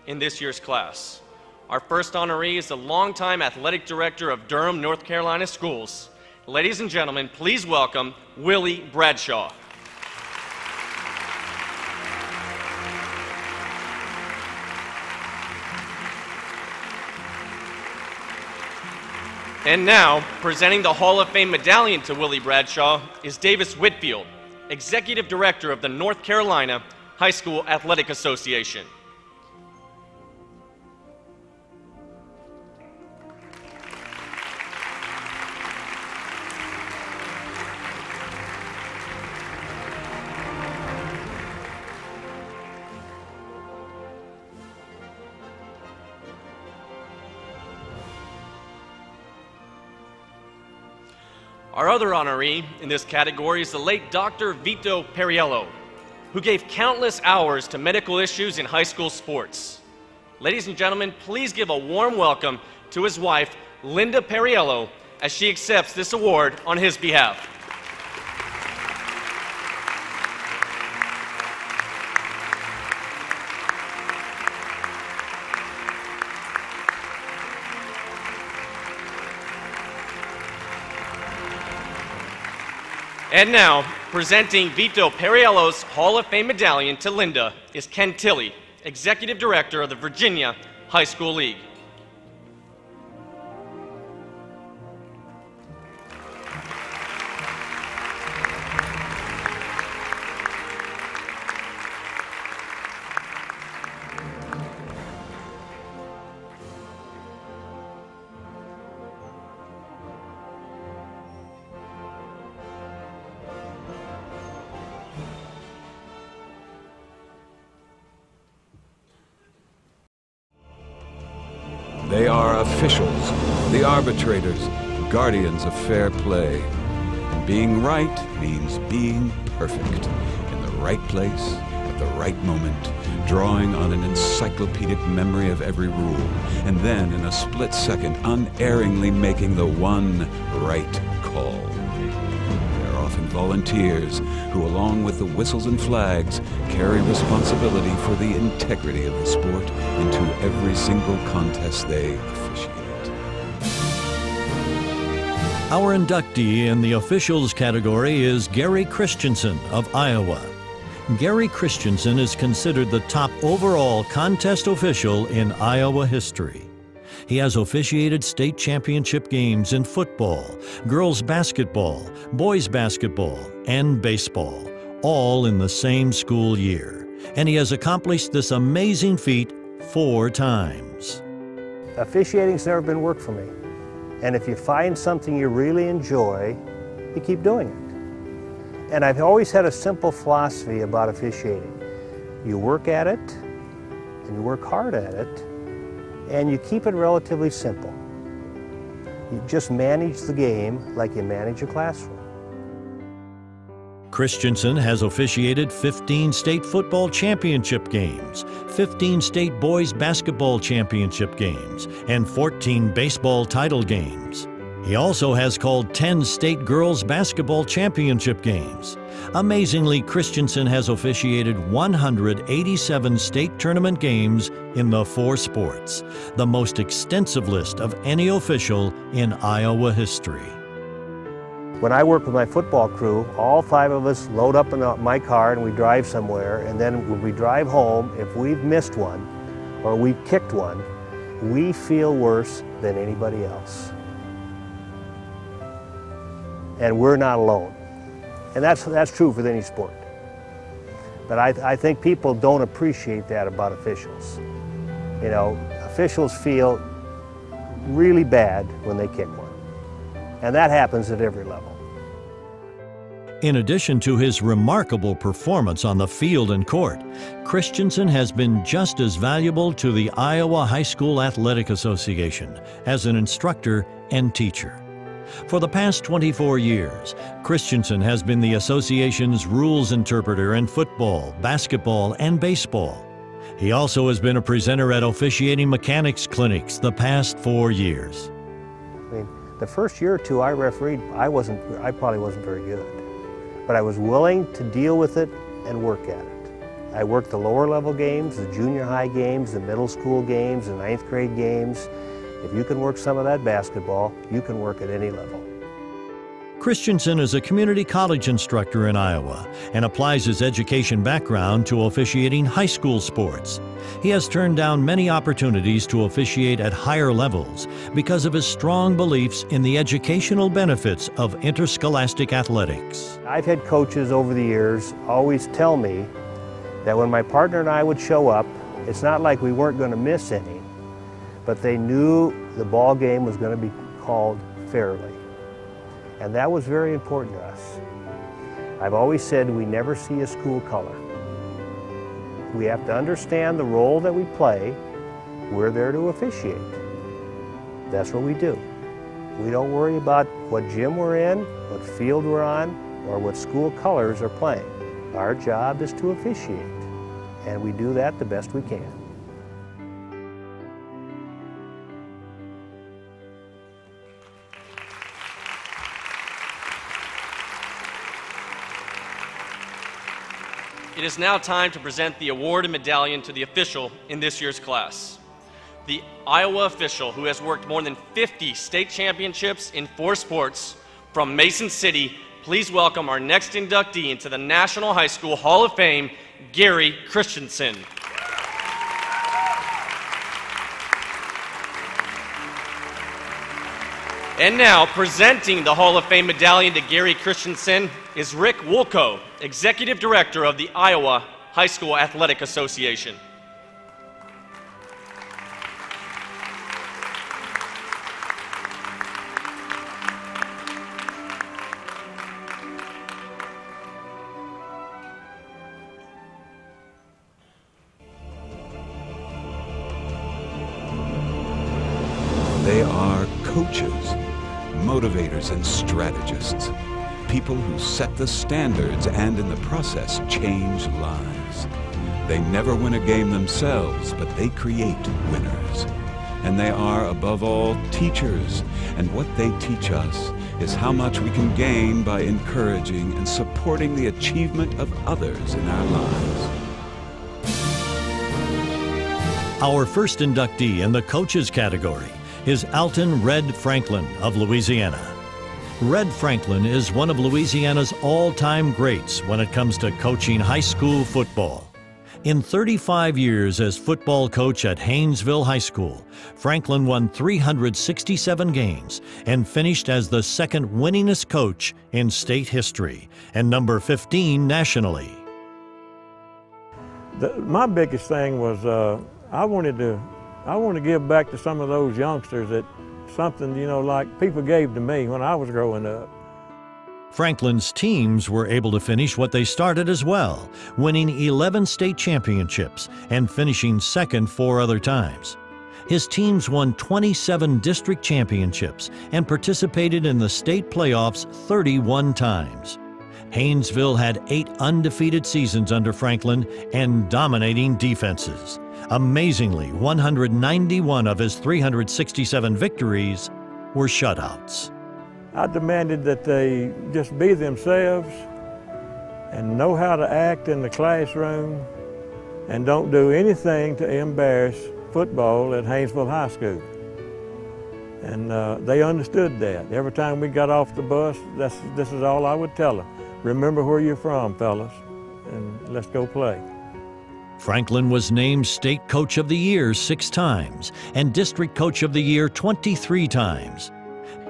in this year's class. Our first honoree is the longtime athletic director of Durham, North Carolina schools. Ladies and gentlemen, please welcome Willie Bradshaw. And now, presenting the Hall of Fame medallion to Willie Bradshaw is Davis Whitfield, Executive Director of the North Carolina High School Athletic Association. Our other honoree in this category is the late Dr. Vito Periello, who gave countless hours to medical issues in high school sports. Ladies and gentlemen, please give a warm welcome to his wife, Linda Periello, as she accepts this award on his behalf. And now, presenting Vito Periello's Hall of Fame medallion to Linda is Ken Tilley, Executive Director of the Virginia High School League. They are officials, the arbitrators, guardians of fair play. And being right means being perfect, in the right place, at the right moment, drawing on an encyclopedic memory of every rule, and then in a split second, unerringly making the one right call. They're often volunteers who, along with the whistles and flags, carry responsibility for the integrity of the sport into every single contest they officiate. Our inductee in the officials category is Gary Christensen of Iowa. Gary Christensen is considered the top overall contest official in Iowa history. He has officiated state championship games in football, girls basketball, boys basketball, and baseball, all in the same school year. And he has accomplished this amazing feat 4 times. Officiating's never been work for me. And if you find something you really enjoy, you keep doing it. And I've always had a simple philosophy about officiating. You work at it, and you work hard at it, and you keep it relatively simple. You just manage the game like you manage a classroom. Christensen has officiated 15 state football championship games, 15 state boys basketball championship games, and 14 baseball title games. He also has called 10 state girls basketball championship games. Amazingly, Christensen has officiated 187 state tournament games in the 4 sports, the most extensive list of any official in Iowa history. When I work with my football crew, all 5 of us load up in my car and we drive somewhere, and then when we drive home, if we've missed one or we've kicked one, we feel worse than anybody else. And we're not alone. And that's true for any sport. But I think people don't appreciate that about officials. You know, officials feel really bad when they kick one. And that happens at every level. In addition to his remarkable performance on the field and court, Christensen has been just as valuable to the Iowa High School Athletic Association as an instructor and teacher. For the past 24 years, Christensen has been the association's rules interpreter in football, basketball, and baseball. He also has been a presenter at officiating mechanics clinics the past 4 years. I mean, the first year or 2 I refereed, I probably wasn't very good. But I was willing to deal with it and work at it. I worked the lower level games, the junior high games, the middle school games, the 9th grade games. If you can work some of that basketball, you can work at any level. Christensen is a community college instructor in Iowa and applies his education background to officiating high school sports. He has turned down many opportunities to officiate at higher levels because of his strong beliefs in the educational benefits of interscholastic athletics. I've had coaches over the years always tell me that when my partner and I would show up, it's not like we weren't going to miss any, but they knew the ball game was going to be called fairly. And that was very important to us. I've always said we never see a school color. We have to understand the role that we play. We're there to officiate. That's what we do. We don't worry about what gym we're in, what field we're on, or what school colors are playing. Our job is to officiate, and we do that the best we can. It is now time to present the award and medallion to the official in this year's class. The Iowa official who has worked more than 50 state championships in 4 sports from Mason City, please welcome our next inductee into the National High School Hall of Fame, Gary Christensen. And now, presenting the Hall of Fame medallion to Gary Christensen is Rick Woolco, Executive Director of the Iowa High School Athletic Association. They are coaches, motivators, and strategists. People who set the standards and in the process change lives. They never win a game themselves, but they create winners. And they are, above all, teachers. And what they teach us is how much we can gain by encouraging and supporting the achievement of others in our lives. Our first inductee in the coaches category is Alton Red Franklin of Louisiana. Red Franklin is one of Louisiana's all-time greats when it comes to coaching high school football. In 35 years as football coach at Haynesville High School, Franklin won 367 games and finished as the second winningest coach in state history and number 15 nationally. My biggest thing was I want to give back to some of those youngsters that something, you know, like people gave to me when I was growing up. Franklin's teams were able to finish what they started as well, winning 11 state championships and finishing second 4 other times. His teams won 27 district championships and participated in the state playoffs 31 times. Haynesville had 8 undefeated seasons under Franklin and dominating defenses. Amazingly, 191 of his 367 victories were shutouts. I demanded that they just be themselves and know how to act in the classroom and don't do anything to embarrass football at Haynesville High School. And they understood that. Every time we got off the bus, this is all I would tell them. Remember where you're from, fellas, and let's go play. Franklin was named State Coach of the Year 6 times and District Coach of the Year 23 times.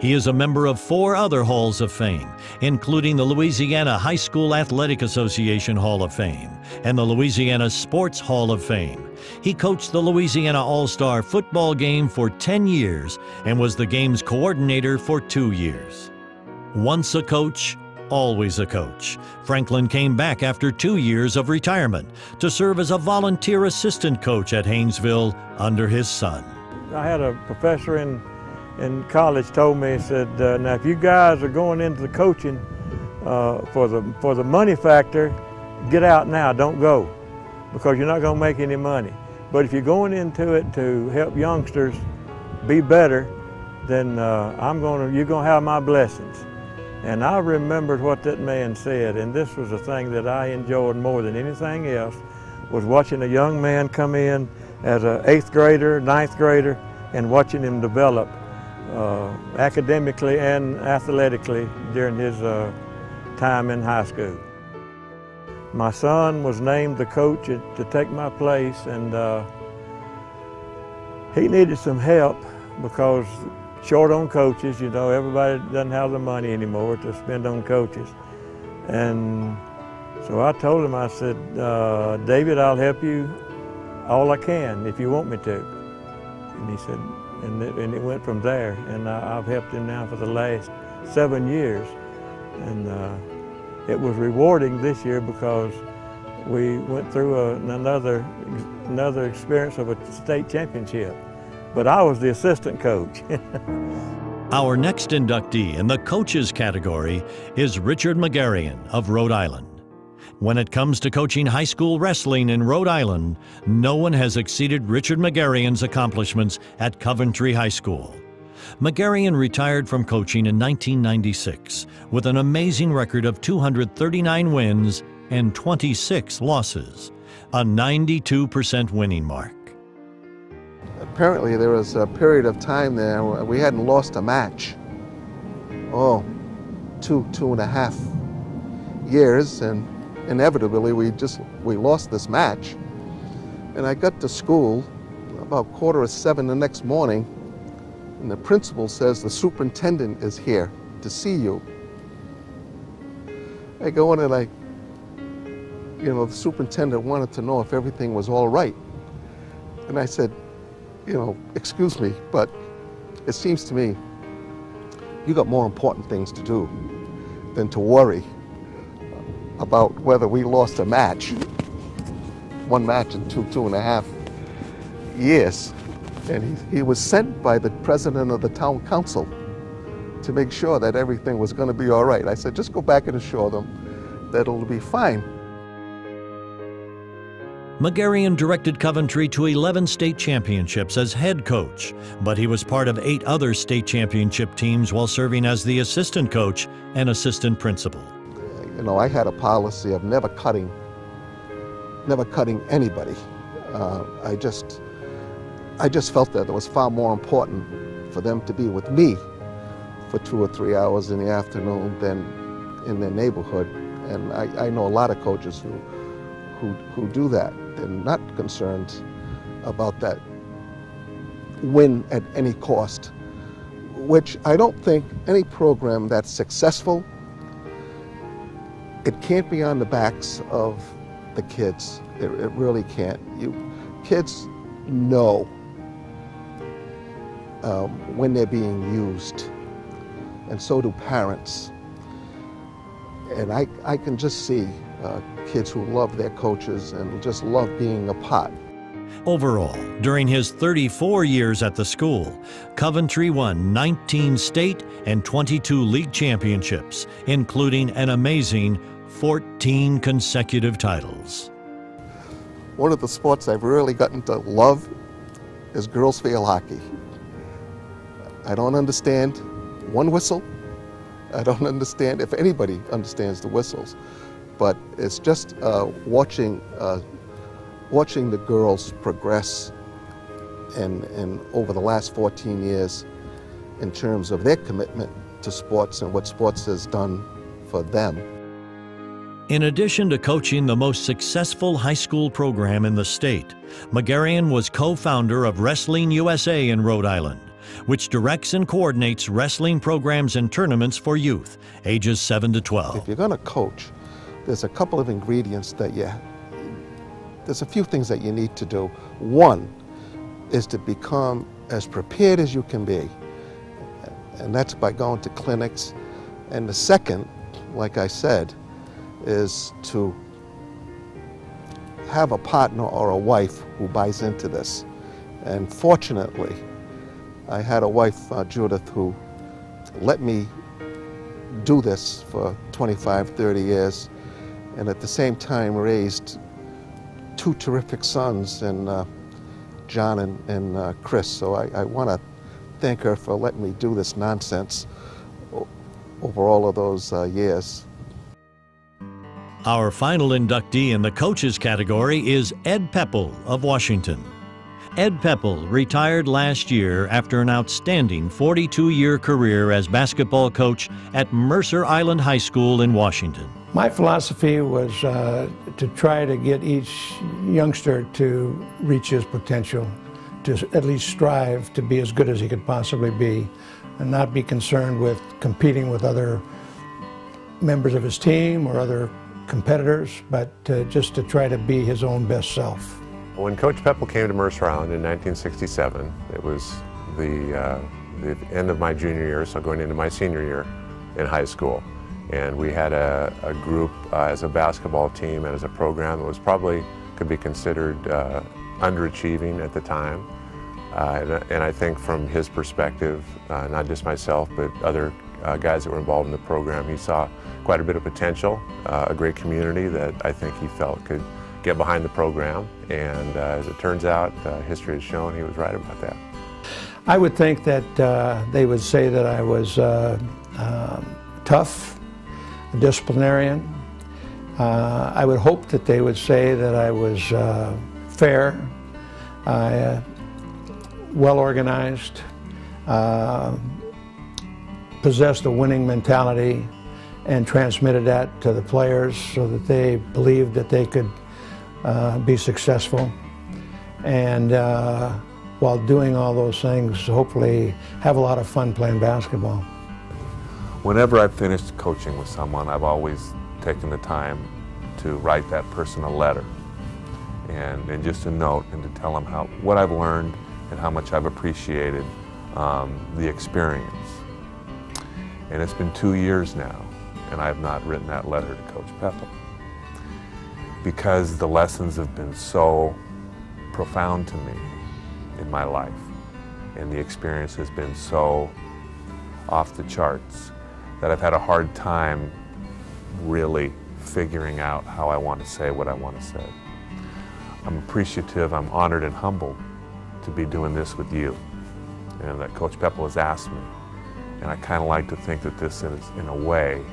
He is a member of 4 other Halls of Fame, including the Louisiana High School Athletic Association Hall of Fame and the Louisiana Sports Hall of Fame. He coached the Louisiana All-Star football game for 10 years and was the game's coordinator for 2 years. Once a coach, always a coach. Franklin came back after 2 years of retirement to serve as a volunteer assistant coach at Haynesville under his son. I had a professor in college told me, he said, now if you guys are going into the coaching for the money factor, get out now, don't go, because you're not going to make any money. But if you're going into it to help youngsters be better, then you're going to have my blessings. And I remembered what that man said, and this was the thing that I enjoyed more than anything else, was watching a young man come in as an 8th grader, 9th grader, and watching him develop academically and athletically during his time in high school. My son was named the coach to take my place, and he needed some help because short on coaches, you know, everybody doesn't have the money anymore to spend on coaches. And so I told him, I said, David, I'll help you all I can if you want me to. And he said, and it went from there. And I've helped him now for the last 7 years. And it was rewarding this year because we went through another experience of a state championship. But I was the assistant coach. Our next inductee in the coaches category is Richard Magarian of Rhode Island. When it comes to coaching high school wrestling in Rhode Island, no one has exceeded Richard Magarian's accomplishments at Coventry High School. Magarian retired from coaching in 1996 with an amazing record of 239 wins and 26 losses, a 92% winning mark. Apparently there was a period of time there where we hadn't lost a match. Oh, two and a half years, and inevitably we lost this match. And I got to school about 6:45 the next morning, and the principal says the superintendent is here to see you. I go in and the superintendent wanted to know if everything was all right. And I said, excuse me, but it seems to me you got more important things to do than to worry about whether we lost a match, one match in two and a half years. And he was sent by the president of the town council to make sure that everything was going to be all right. I said, just go back and assure them that it'll be fine. Magarian directed Coventry to 11 state championships as head coach, but he was part of 8 other state championship teams while serving as the assistant coach and assistant principal. I had a policy of never cutting anybody. I just felt that it was far more important for them to be with me for 2 or 3 hours in the afternoon than in their neighborhood. And I know a lot of coaches who do that. They're not concerned about that win at any cost, which I don't think any program that's successful, it can't be on the backs of the kids. It really can't. Kids know when they're being used, and so do parents. And I can just see kids who love their coaches and just love being a part. Overall, during his 34 years at the school, Coventry won 19 state and 22 league championships, including an amazing 14 consecutive titles. One of the sports I've really gotten to love is girls field hockey. I don't understand one whistle. I don't understand if anybody understands the whistles, but it's just watching the girls progress and over the last 14 years in terms of their commitment to sports and what sports has done for them. In addition to coaching the most successful high school program in the state, Magarian was co-founder of Wrestling USA in Rhode Island, which directs and coordinates wrestling programs and tournaments for youth, ages 7 to 12. If you're going to coach, there's a couple of ingredients there's a few things that you need to do. One is to become as prepared as you can be, and that's by going to clinics. And the second, like I said, is to have a partner or a wife who buys into this. And fortunately, I had a wife, Judith, who let me do this for 25, 30 years, and at the same time raised 2 terrific sons, and John and Chris. So I want to thank her for letting me do this nonsense over all of those years. Our final inductee in the coaches category is Ed Pepple of Washington. Ed Pepple retired last year after an outstanding 42-year career as basketball coach at Mercer Island High School in Washington. My philosophy was to try to get each youngster to reach his potential, to at least strive to be as good as he could possibly be, and not be concerned with competing with other members of his team or other competitors, but just to try to be his own best self. When Coach Pepple came to Mercer Island in 1967, it was the end of my junior year, so going into my senior year in high school. And we had a group as a basketball team and as a program that was probably could be considered underachieving at the time. And I think from his perspective, not just myself, but other guys that were involved in the program, he saw quite a bit of potential, a great community that I think he felt could get behind the program. And as it turns out, history has shown he was right about that. I would think that they would say that I was tough, a disciplinarian. I would hope that they would say that I was fair, well organized, possessed a winning mentality, and transmitted that to the players so that they believed that they could be successful. And while doing all those things, hopefully have a lot of fun playing basketball. Whenever I've finished coaching with someone, I've always taken the time to write that person a letter and just a note and to tell them what I've learned and how much I've appreciated the experience. And it's been 2 years now, and I have not written that letter to Coach Pepple because the lessons have been so profound to me in my life, and the experience has been so off the charts that I've had a hard time really figuring out how I want to say what I want to say. I'm appreciative, I'm honored and humbled to be doing this with you, and that Coach Pepple has asked me. And I kind of like to think that this is, in a way,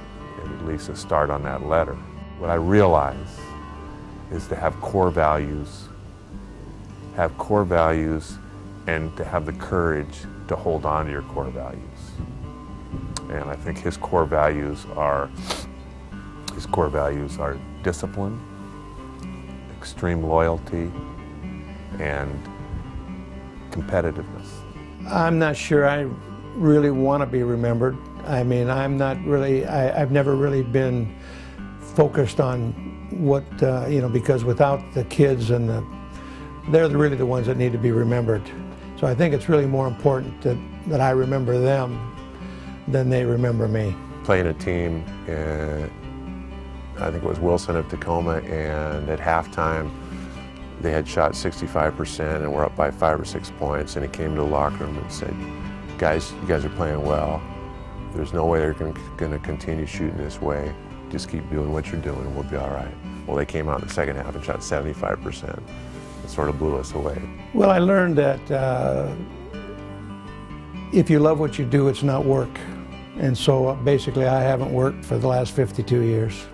at least a start on that letter. What I realize is to have core values and to have the courage to hold on to your core values. And I think his core values are discipline, extreme loyalty, and competitiveness. I'm not sure I really want to be remembered. I mean, I'm not really, I've never really been focused on what, because without the kids and they're really the ones that need to be remembered. So I think it's really more important that I remember them than they remember me. Playing a team, I think it was Wilson of Tacoma, and at halftime they had shot 65% and were up by 5 or 6 points, and he came to the locker room and said, guys, you guys are playing well. There's no way they're going to continue shooting this way. Just keep doing what you're doing and we'll be all right. Well, they came out in the second half and shot 75%. It sort of blew us away. Well, I learned that if you love what you do, it's not work. And so basically I haven't worked for the last 52 years.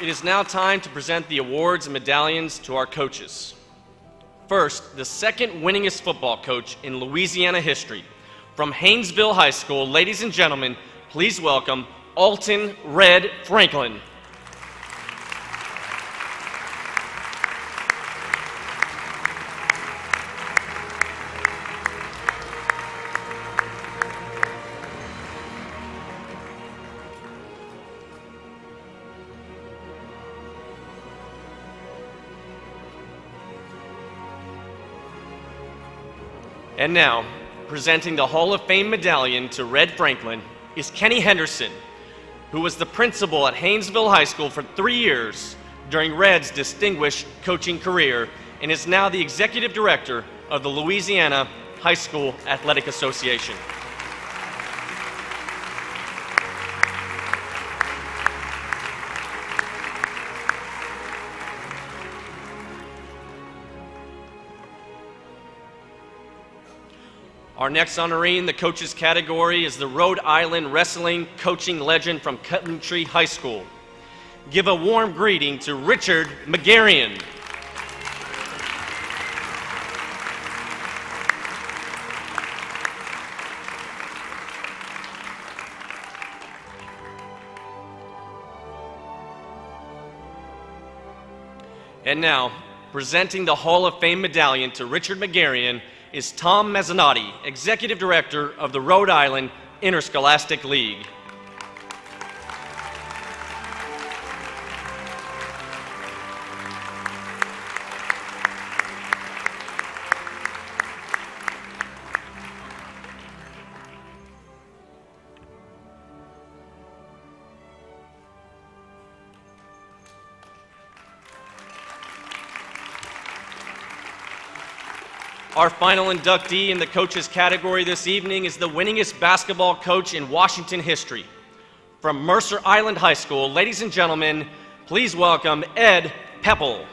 It is now time to present the awards and medallions to our coaches. First, the second winningest football coach in Louisiana history. From Haynesville High School, ladies and gentlemen, please welcome Alton Red Franklin. And now, presenting the Hall of Fame medallion to Red Franklin is Kenny Henderson, who was the principal at Haynesville High School for 3 years during Red's distinguished coaching career and is now the executive director of the Louisiana High School Athletic Association. Our next honoree in the coaches category is the Rhode Island wrestling coaching legend from Coventry High School. Give a warm greeting to Richard McGarian. And now, presenting the Hall of Fame medallion to Richard McGarian is Tom Mazzanotti, Executive Director of the Rhode Island Interscholastic League. Our final inductee in the coaches category this evening is the winningest basketball coach in Washington history. From Mercer Island High School, ladies and gentlemen, please welcome Ed Pepple.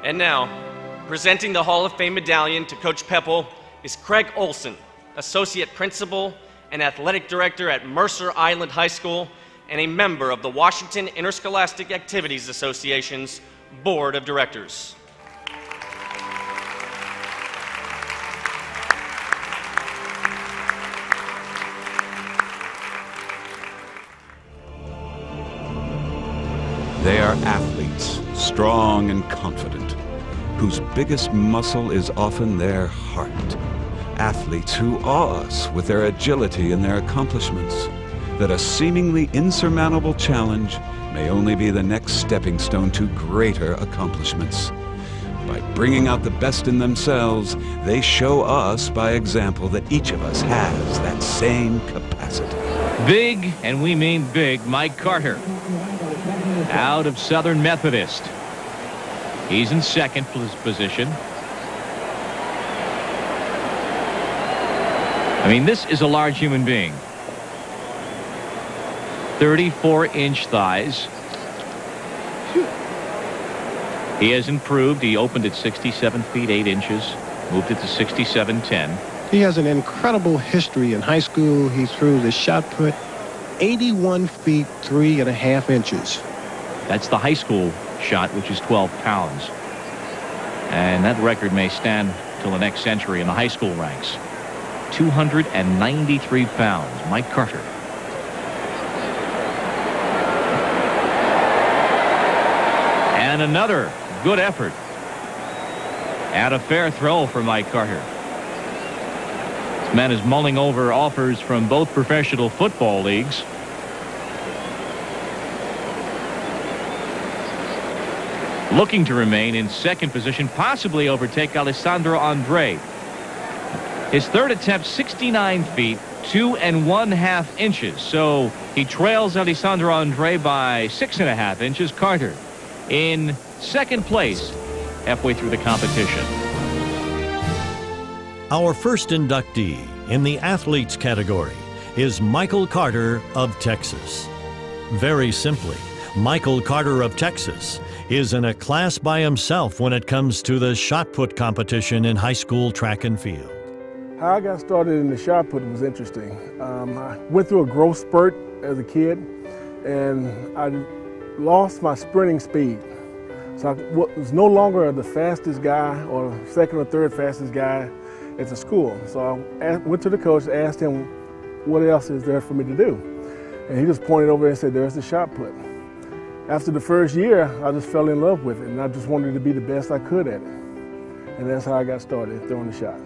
And now, presenting the Hall of Fame medallion to Coach Pepple is Craig Olson, Associate Principal and Athletic Director at Mercer Island High School and a member of the Washington Interscholastic Activities Association's Board of Directors. They are athletes, strong and confident, whose biggest muscle is often their heart. Athletes who awe us with their agility and their accomplishments, that a seemingly insurmountable challenge may only be the next stepping stone to greater accomplishments. By bringing out the best in themselves, they show us by example that each of us has that same capacity. Big, and we mean big, Mike Carter, out of Southern Methodist. He's in second position. I mean, this is a large human being. 34-inch thighs. He has improved. He opened at 67 feet 8 inches, moved it to 67.10. He has an incredible history in high school. He threw the shot put 81 feet 3.5 inches. That's the high school shot, which is 12 pounds. And that record may stand till the next century in the high school ranks. 293 pounds, Mike Carter. And another good effort. And a fair throw for Mike Carter. This man is mulling over offers from both professional football leagues. Looking to remain in second position, possibly overtake Alessandro Andre. His third attempt, 69 feet, 2.5 inches. So he trails Alessandro Andre by 6.5 inches. Carter in second place halfway through the competition. Our first inductee in the athletes category is Michael Carter of Texas. Very simply, Michael Carter of Texas is in a class by himself when it comes to the shot put competition in high school track and field. How I got started in the shot put was interesting. I went through a growth spurt as a kid, and I lost my sprinting speed. So I was no longer the fastest guy or second or third fastest guy at the school. So I went to the coach, asked him, what else is there for me to do? And he just pointed over and said, there's the shot put. After the first year, I just fell in love with it, and I just wanted to be the best I could at it. And that's how I got started, throwing the shot.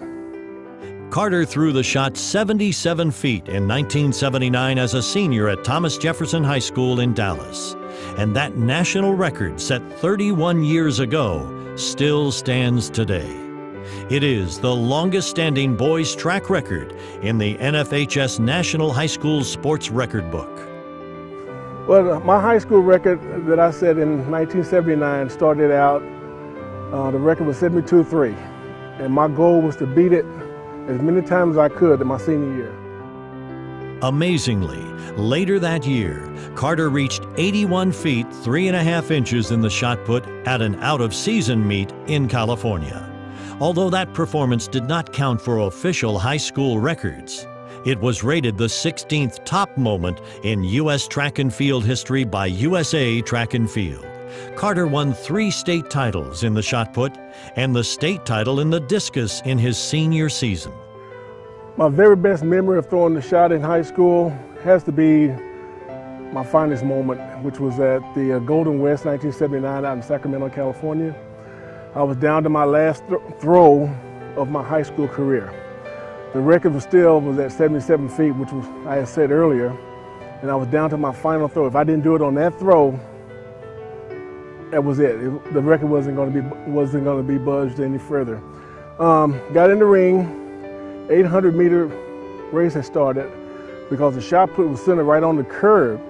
Carter threw the shot 77 feet in 1979 as a senior at Thomas Jefferson High School in Dallas. And that national record set 31 years ago still stands today. It is the longest standing boys track record in the NFHS National High School Sports Record Book. Well, my high school record that I set in 1979 started out, the record was 72-3. And my goal was to beat it as many times as I could in my senior year. Amazingly, later that year, Carter reached 81 feet 3.5 inches in the shot put at an out-of-season meet in California. Although that performance did not count for official high school records, it was rated the 16th top moment in U.S. track and field history by USA Track and Field. Carter won 3 state titles in the shot put and the state title in the discus in his senior season. My very best memory of throwing the shot in high school has to be my finest moment, which was at the Golden West 1979 out in Sacramento, California. I was down to my last throw of my high school career. The record was at 77 feet, which was, I had said earlier, and I was down to my final throw. If I didn't do it on that throw, that was it. The record wasn't going to be budged any further. Got in the ring. 800-meter race had started because the shot put was centered right on the curb,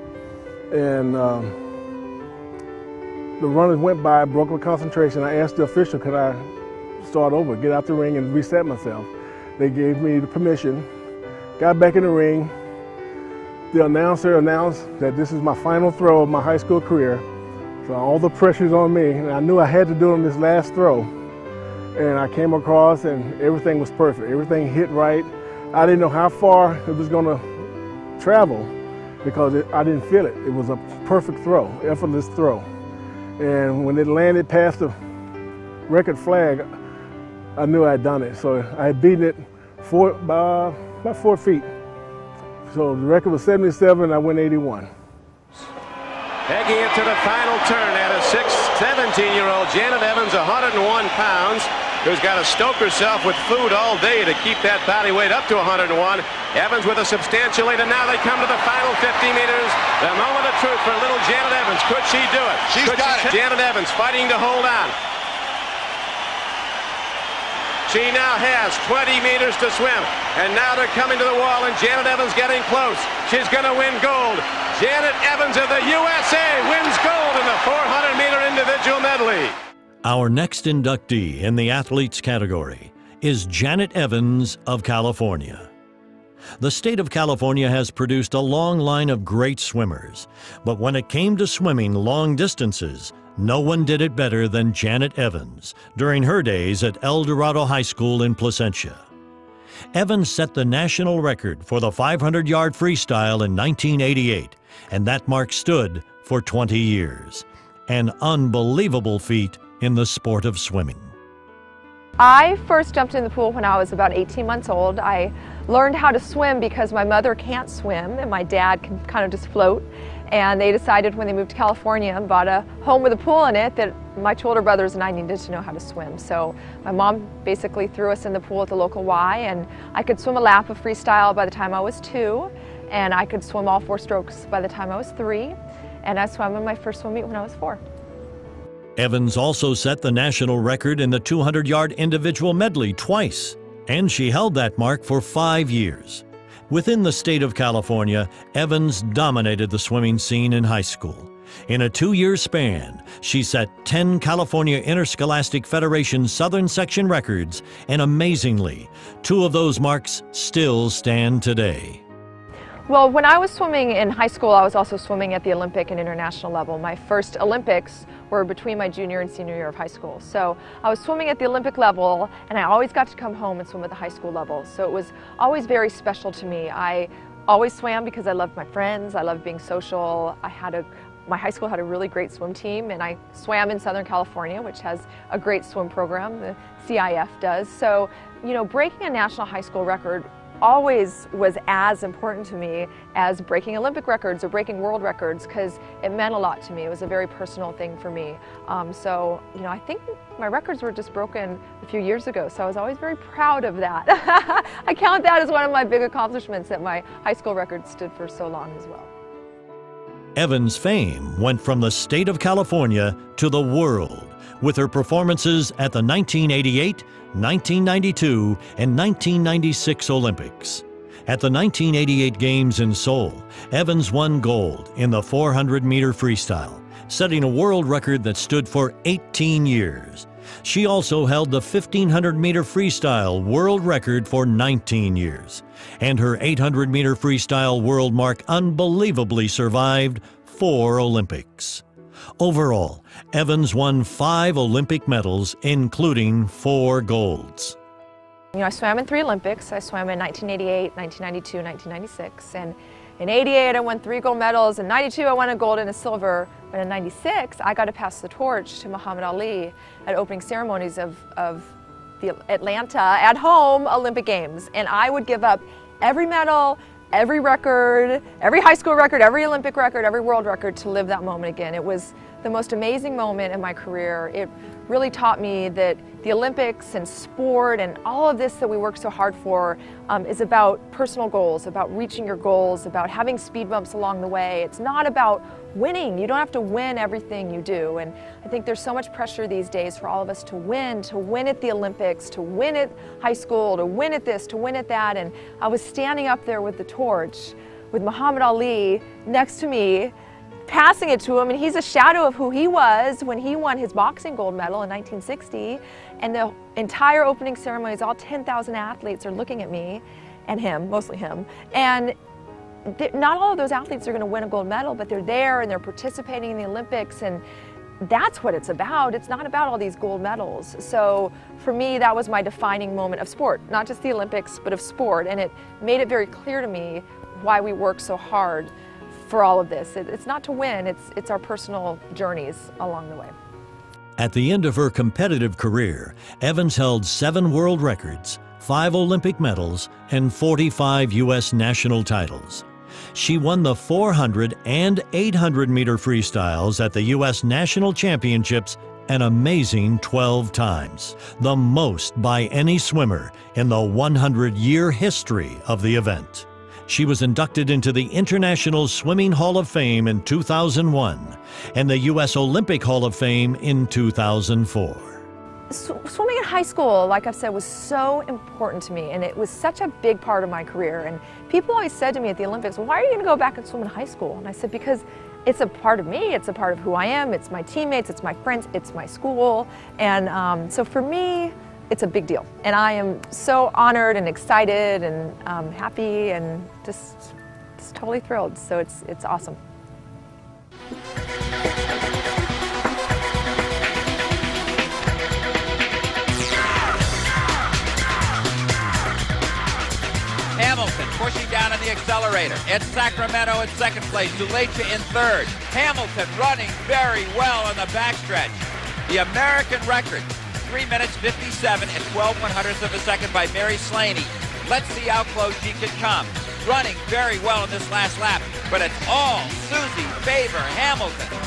and the runners went by, broke my concentration. I asked the official, could I start over, get out the ring and reset myself. They gave me the permission. Got back in the ring. The announcer announced that this is my final throw of my high school career. So all the pressure's on me, and I knew I had to do it on this last throw. And I came across and everything was perfect. Everything hit right. I didn't know how far it was gonna travel because I didn't feel it. It was a perfect throw, effortless throw. And when it landed past the record flag, I knew I'd done it. So I had beaten it by about 4 feet. So the record was 77, I went 81. Heading into the final turn at a 17-year-old Janet Evans, 101 pounds, who's got to stoke herself with food all day to keep that body weight up to 101. Evans with a substantial lead, and now they come to the final 50 meters. The moment of truth for little Janet Evans. Could she do it? She's got it. Janet Evans fighting to hold on. She now has 20 meters to swim, and now they're coming to the wall, and Janet Evans getting close. She's going to win gold. Janet Evans of the USA wins gold in the 400-meter individual medley. Our next inductee in the athletes category is Janet Evans of California. The state of California has produced a long line of great swimmers, but when it came to swimming long distances, no one did it better than Janet Evans during her days at El Dorado High School in Placentia. Evans set the national record for the 500-yard freestyle in 1988, and that mark stood for 20 years. An unbelievable feat in the sport of swimming. I first jumped in the pool when I was about 18 months old. I learned how to swim because my mother can't swim and my dad can kind of just float. And they decided when they moved to California and bought a home with a pool in it that my two older brothers and I needed to know how to swim. So my mom basically threw us in the pool at the local Y, and I could swim a lap of freestyle by the time I was 2, and I could swim all 4 strokes by the time I was 3, and I swam in my first swim meet when I was 4. Evans also set the national record in the 200-yard individual medley twice, and she held that mark for 5 years. Within the state of California, Evans dominated the swimming scene in high school. In a 2-year span, she set 10 California Interscholastic Federation Southern Section records, and amazingly, 2 of those marks still stand today. Well, when I was swimming in high school, I was also swimming at the Olympic and international level. My first Olympics were between my junior and senior year of high school. So I was swimming at the Olympic level, and I always got to come home and swim at the high school level. So it was always very special to me. I always swam because I loved my friends, I loved being social. My high school had a really great swim team, and I swam in Southern California, which has a great swim program, the CIF does. So, you know, breaking a national high school record always was as important to me as breaking Olympic records or breaking world records, because it meant a lot to me. It was a very personal thing for me. So, you know, I think my records were just broken a few years ago, so I was always very proud of that. I count that as one of my big accomplishments, that my high school record stood for so long as well. Evans' fame went from the state of California to the world with her performances at the 1988, 1992, and 1996 Olympics. At the 1988 Games in Seoul, Evans won gold in the 400-meter freestyle, setting a world record that stood for 18 years. She also held the 1,500-meter freestyle world record for 19 years, and her 800-meter freestyle world mark unbelievably survived 4 Olympics. Overall, Evans won 5 Olympic medals, including 4 golds. You know, I swam in 3 Olympics. I swam in 1988, 1992, 1996, and in 88 I won 3 gold medals. In 92 I won a gold and a silver, but in 96 I got to pass the torch to Muhammad Ali at opening ceremonies of the Atlanta at home Olympic Games, and I would give up every medal, every record, every high school record, every Olympic record, every world record to live that moment again. It was the most amazing moment in my career. It really taught me that the Olympics and sport and all of this that we work so hard for is about personal goals, about reaching your goals, about having speed bumps along the way. It's not about winning. You don't have to win everything you do. And I think there's so much pressure these days for all of us to win at the Olympics, to win at high school, to win at this, to win at that. And I was standing up there with the torch with Muhammad Ali next to me, passing it to him, and he's a shadow of who he was when he won his boxing gold medal in 1960. And the entire opening ceremonies, all 10,000 athletes are looking at me and him, mostly him. And not all of those athletes are going to win a gold medal, but they're there and they're participating in the Olympics, and that's what it's about. It's not about all these gold medals. So for me, that was my defining moment of sport, not just the Olympics, but of sport. And it made it very clear to me why we work so hard for all of this. It's not to win, it's our personal journeys along the way. At the end of her competitive career, Evans held 7 world records, 5 Olympic medals, and 45 U.S. national titles. She won the 400 and 800-meter freestyles at the U.S. National Championships an amazing 12 times, the most by any swimmer in the 100-year history of the event. She was inducted into the International Swimming Hall of Fame in 2001 and the U.S. Olympic Hall of Fame in 2004. Swimming in high school, like I've said, was so important to me, and it was such a big part of my career. And people always said to me at the Olympics, well, why are you going to go back and swim in high school? And I said, because it's a part of me, it's a part of who I am, it's my teammates, it's my friends, it's my school. And so for me, it's a big deal. And I am so honored and excited and happy and just totally thrilled. So it's awesome. Hamilton pushing down on the accelerator. It's Sacramento in second place. Zuleika in third. Hamilton running very well on the backstretch. The American record, 3 minutes 57 and 12/100ths of a second by Mary Slaney. Let's see how close she can come. Running very well in this last lap, but it's all Suzy Favor Hamilton.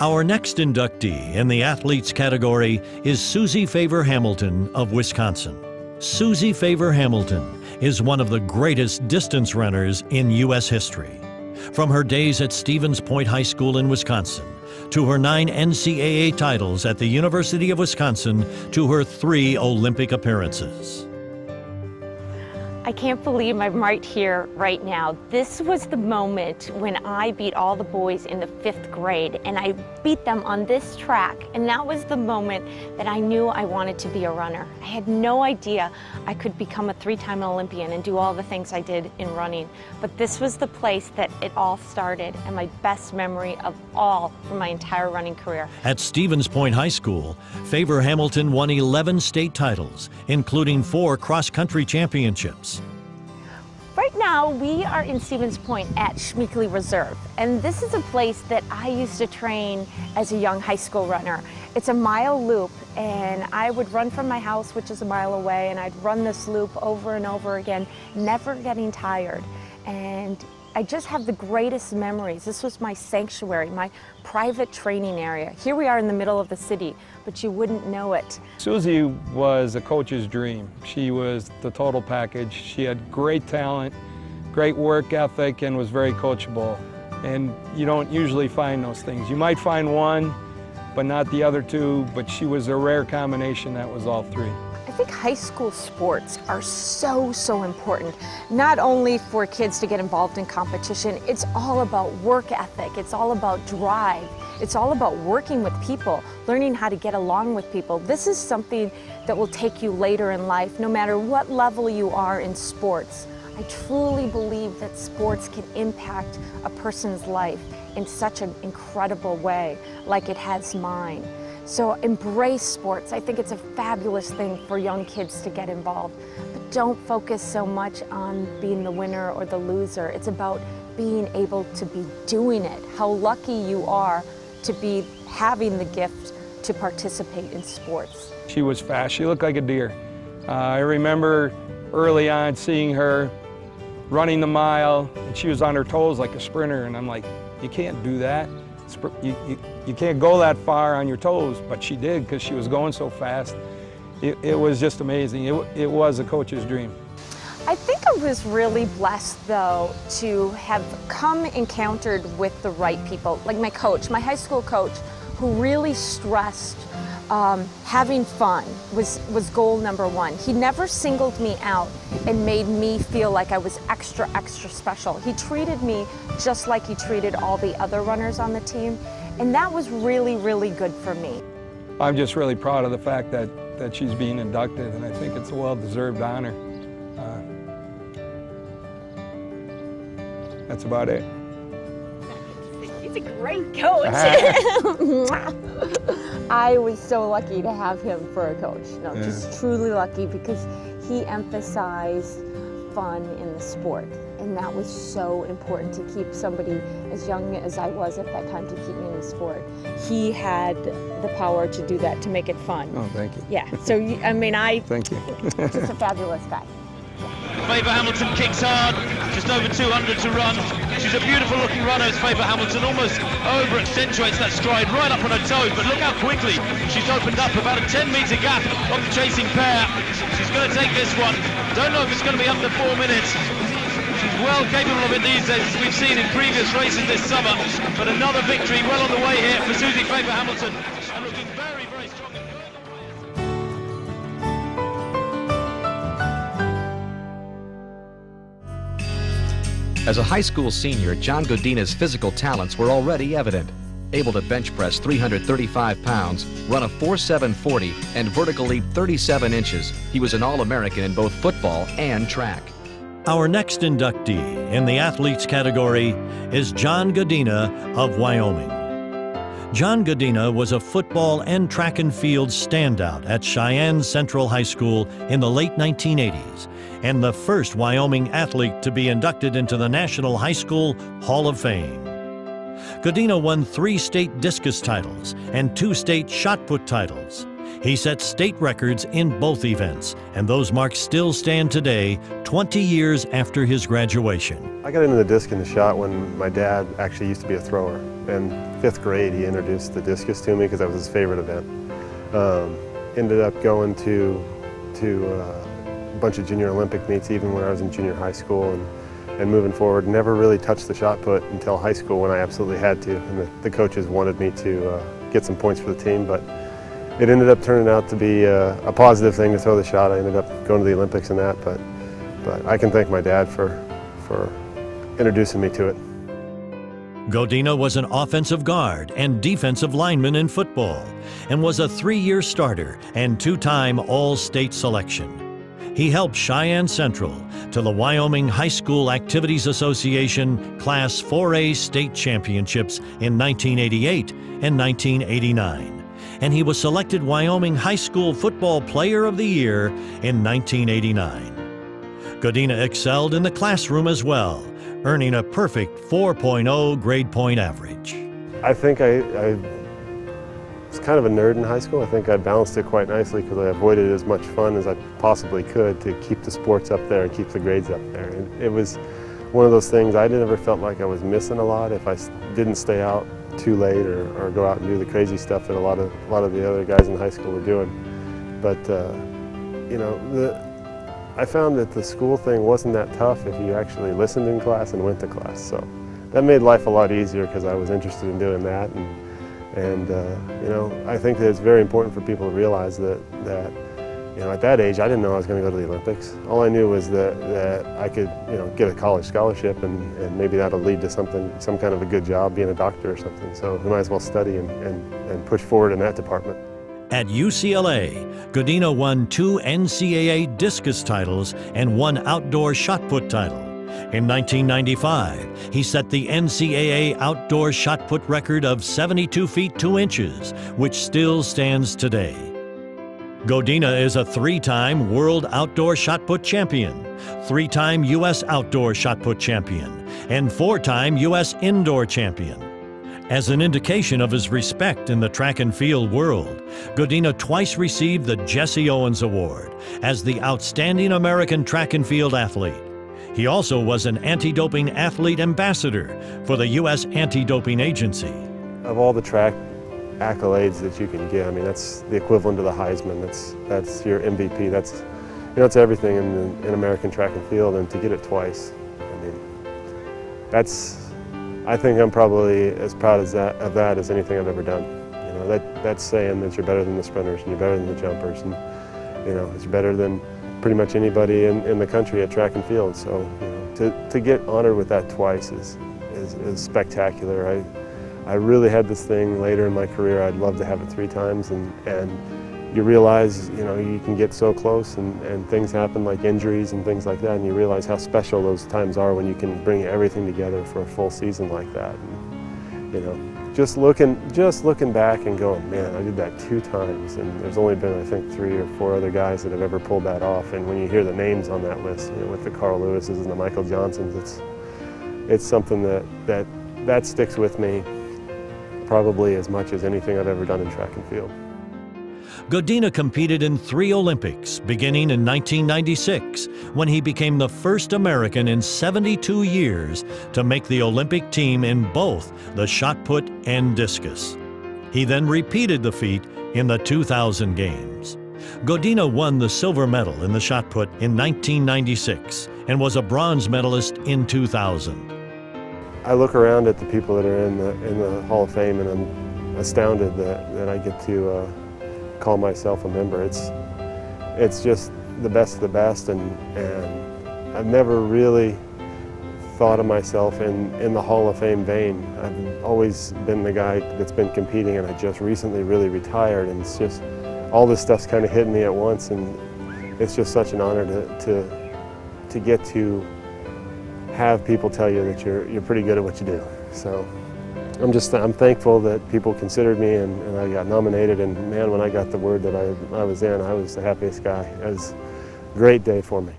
Our next inductee in the athletes category is Suzy Favor Hamilton of Wisconsin. Suzy Favor Hamilton is one of the greatest distance runners in U.S. history. From her days at Stevens Point High School in Wisconsin, to her 9 NCAA titles at the University of Wisconsin, to her 3 Olympic appearances. I can't believe I'm right here, right now. This was the moment when I beat all the boys in the 5th grade, and I beat them on this track, and that was the moment that I knew I wanted to be a runner. I had no idea I could become a 3-time Olympian and do all the things I did in running, but this was the place that it all started, and my best memory of all from my entire running career. At Stevens Point High School, Favor Hamilton won 11 state titles, including 4 cross-country championships. Right now, we are in Stevens Point at Schmeeckley Reserve, and this is a place that I used to train as a young high school runner. It's a mile loop, and I would run from my house, which is a mile away, and I'd run this loop over and over again, never getting tired. And I just have the greatest memories. This was my sanctuary, my private training area. Here we are in the middle of the city, but you wouldn't know it. Suzy was a coach's dream. She was the total package. She had great talent, great work ethic, and was very coachable. And you don't usually find those things. You might find one, but not the other 2, but she was a rare combination that was all 3. I think high school sports are so important, not only for kids to get involved in competition. It's all about work ethic, it's all about drive, It's all about working with people, learning how to get along with people. This is something that will take you later in life, no matter what level you are in sports. I truly believe that sports can impact a person's life in such an incredible way, like it has mine. So embrace sports. I think it's a fabulous thing for young kids to get involved. But don't focus so much on being the winner or the loser. It's about being able to be doing it. How lucky you are to be having the gift to participate in sports. She was fast. She looked like a deer. I remember early on seeing her running the mile, and she was on her toes like a sprinter, and I'm like, you can't do that. You can't go that far on your toes, but she did because she was going so fast. It was just amazing. It was a coach's dream. I think I was really blessed, though, to have come encountered with the right people, like my coach, my high school coach, who really stressed having fun was goal number one. He never singled me out and made me feel like I was extra special. He treated me just like he treated all the other runners on the team, and that was really, really good for me. I'm just really proud of the fact that she's being inducted, and I think it's a well-deserved honor. That's about it. He's a great coach. I was so lucky to have him for a coach. No, just truly lucky, because he emphasized fun in the sport. And that was so important to keep somebody as young as I was at that time, to keep me in the sport. He had the power to do that, to make it fun. Oh, thank you. Yeah, so I mean, thank you. Just a fabulous guy. Faber Hamilton kicks hard, just over 200 to run. She's a beautiful looking runner, as Faber Hamilton almost over accentuates that stride right up on her toes, but look how quickly she's opened up about a 10-meter gap of the chasing pair. She's going to take this one. Don't know if it's going to be under 4 minutes. She's well capable of it these days, as we've seen in previous races this summer, but another victory well on the way here for Suzy Faber Hamilton, and looking very, very strong. As a high school senior, John Godina's physical talents were already evident. Able to bench press 335 pounds, run a 4.740, and vertical leap 37 inches, he was an All-American in both football and track. Our next inductee in the athletes category is John Godina of Wyoming. John Godina was a football and track and field standout at Cheyenne Central High School in the late 1980s, and the first Wyoming athlete to be inducted into the National High School Hall of Fame. Godina won 3 state discus titles and 2 state shot put titles. He set state records in both events, and those marks still stand today, 20 years after his graduation. I got into the disc and the shot when my dad actually used to be a thrower. In 5th grade, he introduced the discus to me because that was his favorite event. Ended up going to a bunch of junior Olympic meets even when I was in junior high school, and moving forward, never really touched the shot put until high school when I absolutely had to. And the coaches wanted me to get some points for the team, but it ended up turning out to be a positive thing to throw the shot. I ended up going to the Olympics and that, but I can thank my dad for introducing me to it. Godina was an offensive guard and defensive lineman in football, and was a 3-year starter and 2-time All-State selection. He helped Cheyenne Central to the Wyoming High School Activities Association Class 4A state championships in 1988 and 1989. And he was selected Wyoming High School Football Player of the Year in 1989. Godina excelled in the classroom as well, earning a perfect 4.0 grade point average. I think I was kind of a nerd in high school. I think I balanced it quite nicely because I avoided as much fun as I possibly could to keep the sports up there and keep the grades up there. And it was one of those things I never felt like I was missing a lot if I didn't stay out too late or go out and do the crazy stuff that a lot of the other guys in high school were doing. But you know, I found that the school thing wasn't that tough if you actually listened in class and went to class. So that made life a lot easier because I was interested in doing that. And you know, I think that it's very important for people to realize that You know, at that age, I didn't know I was going to go to the Olympics. All I knew was that I could, you know, get a college scholarship and maybe that'll lead to some kind of a good job, being a doctor or something. So we might as well study and push forward in that department. At UCLA, Godina won 2 NCAA discus titles and 1 outdoor shot put title. In 1995, he set the NCAA outdoor shot put record of 72 feet 2 inches, which still stands today. Godina is a 3-time World Outdoor Shot Put Champion, 3-time U.S. Outdoor Shot Put Champion, and 4-time U.S. Indoor Champion. As an indication of his respect in the track and field world, Godina twice received the Jesse Owens Award as the Outstanding American Track and Field Athlete. He also was an anti-doping athlete ambassador for the U.S. Anti-Doping Agency. Of all the track accolades that you can get, I mean, that's the equivalent to the Heisman. That's your MVP. That's, you know, it's everything in American track and field, and to get it twice, I mean, I think I'm probably as proud of that as anything I've ever done. You know, that's saying that you're better than the sprinters and you're better than the jumpers, and you know, you're better than pretty much anybody in the country at track and field. So, you know, to get honored with that twice is spectacular. I really had this thing later in my career. I'd love to have it 3 times, and you realize, you know, you can get so close, and things happen like injuries and things like that, and you realize how special those times are when you can bring everything together for a full season like that. And, you know, just looking back and going, man, I did that 2 times, and there's only been, I think, 3 or 4 other guys that have ever pulled that off. And when you hear the names on that list, you know, with the Carl Lewises and the Michael Johnsons, it's something that sticks with me probably as much as anything I've ever done in track and field. Godina competed in 3 Olympics, beginning in 1996, when he became the first American in 72 years to make the Olympic team in both the shot put and discus. He then repeated the feat in the 2000 Games. Godina won the silver medal in the shot put in 1996 and was a bronze medalist in 2000. I look around at the people that are in the Hall of Fame, and I'm astounded that I get to call myself a member. It's just the best of the best, and I've never really thought of myself in the Hall of Fame vein. I've always been the guy that's been competing, and I just recently really retired, and it's just all this stuff's kind of hitting me at once, and it's just such an honor to get to have people tell you that you're pretty good at what you do. So I'm thankful that people considered me, and I got nominated, and man, when I got the word that I was in, I was the happiest guy. It was a great day for me.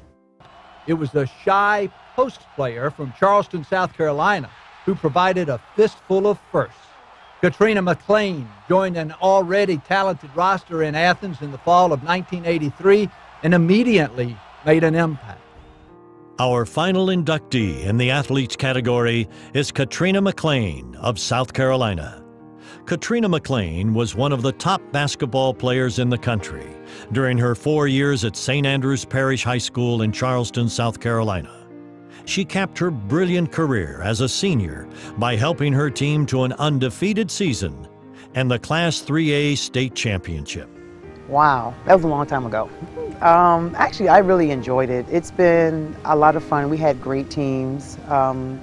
It was the shy post player from Charleston, South Carolina, who provided a fistful of firsts. Katrina McLean joined an already talented roster in Athens in the fall of 1983 and immediately made an impact. Our final inductee in the athletes category is Katrina McLean of South Carolina. Katrina McLean was one of the top basketball players in the country during her 4 years at St. Andrews Parish High School in Charleston, South Carolina. She capped her brilliant career as a senior by helping her team to an undefeated season and the Class 3A state championship. Wow, that was a long time ago. Actually, I really enjoyed it. It's been a lot of fun. We had great teams.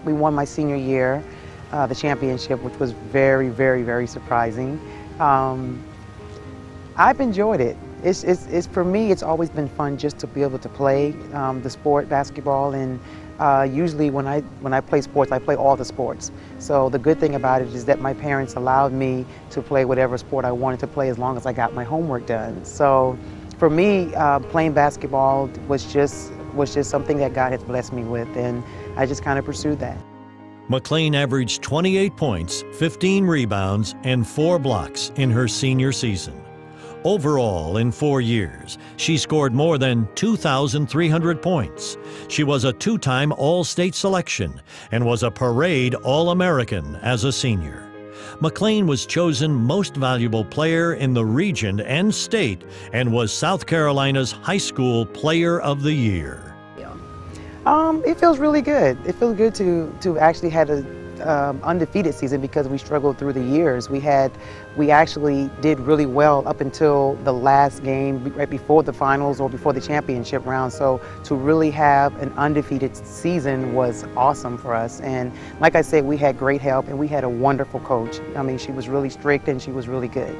We won my senior year, the championship, which was very, very, very surprising. I've enjoyed it. It's for me, it's always been fun just to be able to play the sport, basketball, and usually when I play sports, I play all the sports. So the good thing about it is that my parents allowed me to play whatever sport I wanted to play as long as I got my homework done. So for me, playing basketball was just something that God has blessed me with, and I just kind of pursued that. McLean averaged 28 points, 15 rebounds, and 4 blocks in her senior season. Overall, in 4 years, she scored more than 2,300 points. She was a 2-time All-State selection and was a Parade All-American as a senior. McLean was chosen Most Valuable Player in the region and state and was South Carolina's High School Player of the Year. It feels really good. It feels good to actually have undefeated season because we struggled through the years. We actually did really well up until the last game, right before the finals or before the championship round. So to really have an undefeated season was awesome for us. And like I said, we had great help and we had a wonderful coach. I mean, she was really strict and she was really good.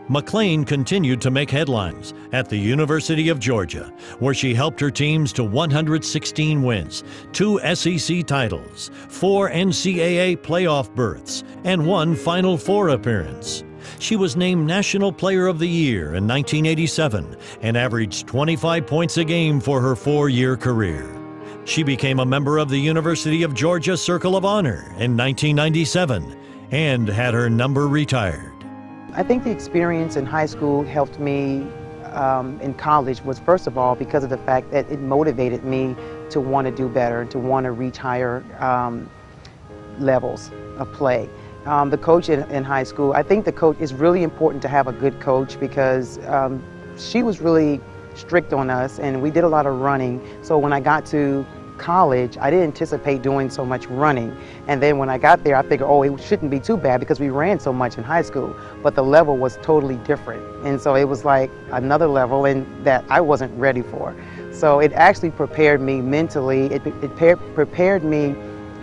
McLean continued to make headlines at the University of Georgia, where she helped her teams to 116 wins, 2 SEC titles, 4 NCAA playoff berths, and 1 Final Four appearance. She was named National Player of the Year in 1987 and averaged 25 points a game for her 4-year career. She became a member of the University of Georgia Circle of Honor in 1997 and had her number retired. I think the experience in high school helped me in college was, first of all, because of the fact that it motivated me to want to do better, to want to reach higher levels of play. The coach in high school, I think the coach is really important to have a good coach because she was really strict on us and we did a lot of running. So when I got to college, I didn't anticipate doing so much running. And then when I got there, I figured, oh, it shouldn't be too bad because we ran so much in high school. But the level was totally different. And so it was like another level and that I wasn't ready for. So it actually prepared me mentally. It prepared me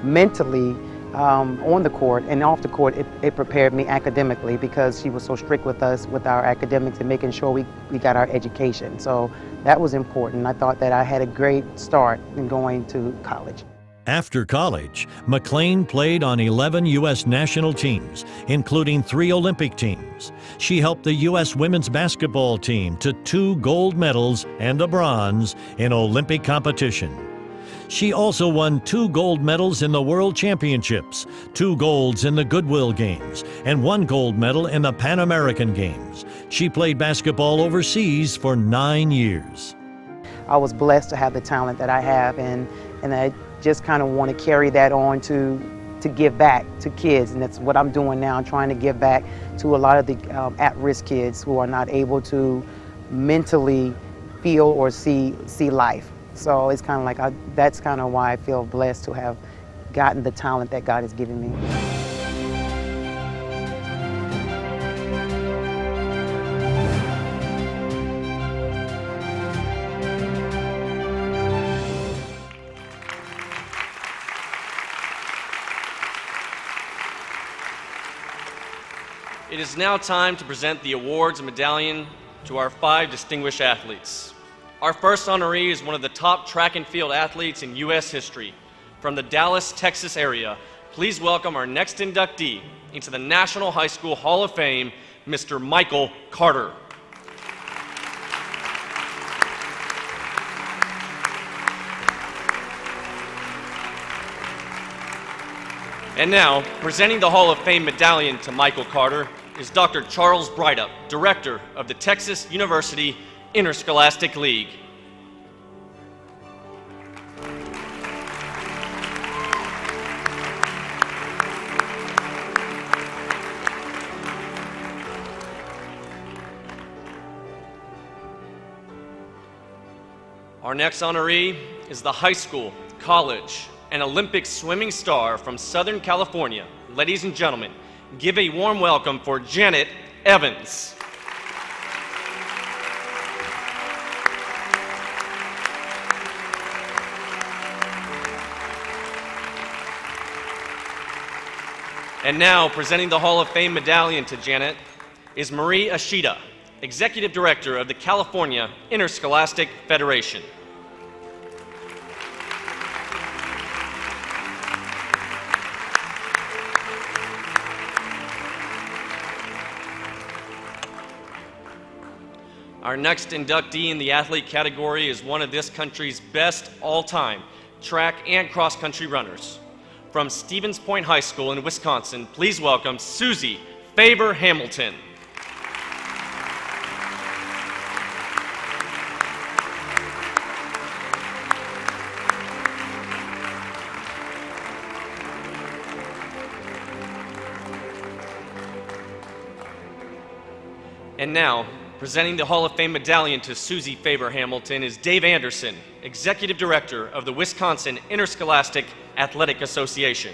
mentally on the court, and off the court it prepared me academically because she was so strict with us with our academics and making sure we got our education. So that was important. I thought that I had a great start in going to college. After college, McLean played on 11 U.S. national teams, including 3 Olympic teams. She helped the U.S. women's basketball team to 2 gold medals and a bronze in Olympic competition. She also won 2 gold medals in the World Championships, 2 golds in the Goodwill Games, and 1 gold medal in the Pan American Games. She played basketball overseas for 9 years. I was blessed to have the talent that I have, and I just kind of want to carry that on to give back to kids, and that's what I'm doing now. I'm trying to give back to a lot of the at-risk kids who are not able to mentally feel or see life. So it's kind of like, that's kind of why I feel blessed to have gotten the talent that God has given me. It is now time to present the awards and medallion to our 5 distinguished athletes. Our first honoree is one of the top track and field athletes in U.S. history. From the Dallas, Texas area, please welcome our next inductee into the National High School Hall of Fame, Mr. Michael Carter. And now, presenting the Hall of Fame medallion to Michael Carter is Dr. Charles Breithaupt, Director of the Texas University Interscholastic League. Our next honoree is the high school, college, and Olympic swimming star from Southern California. Ladies and gentlemen, give a warm welcome for Janet Evans. And now, presenting the Hall of Fame medallion to Janet is Marie Ashita, Executive Director of the California Interscholastic Federation. Our next inductee in the athlete category is one of this country's best all-time track and cross-country runners. From Stevens Point High School in Wisconsin, please welcome Suzy Favor Hamilton. And now, presenting the Hall of Fame medallion to Suzy Favor Hamilton is Dave Anderson, Executive Director of the Wisconsin Interscholastic Athletic Association.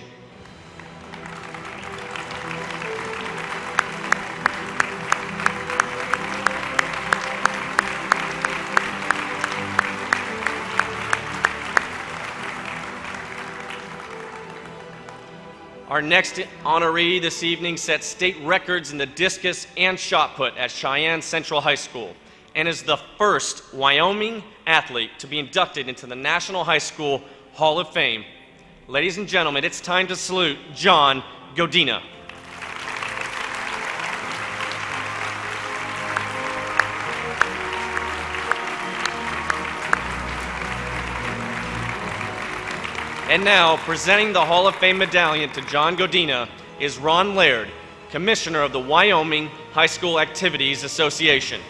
Our next honoree this evening set state records in the discus and shot put at Cheyenne Central High School and is the first Wyoming athlete to be inducted into the National High School Hall of Fame. Ladies and gentlemen, it's time to salute John Godina. And now, presenting the Hall of Fame medallion to John Godina is Ron Laird, Commissioner of the Wyoming High School Activities Association.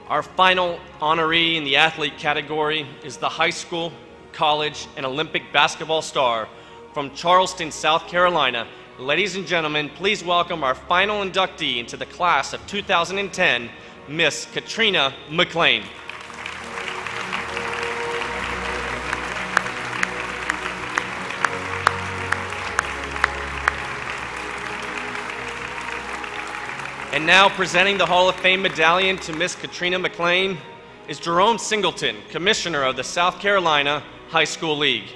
Our final honoree in the athlete category is the high school, college, and Olympic basketball star from Charleston, South Carolina. Ladies and gentlemen, please welcome our final inductee into the class of 2010, Miss Katrina McLean. And now presenting the Hall of Fame medallion to Miss Katrina McLean is Jerome Singleton, Commissioner of the South Carolina High School League.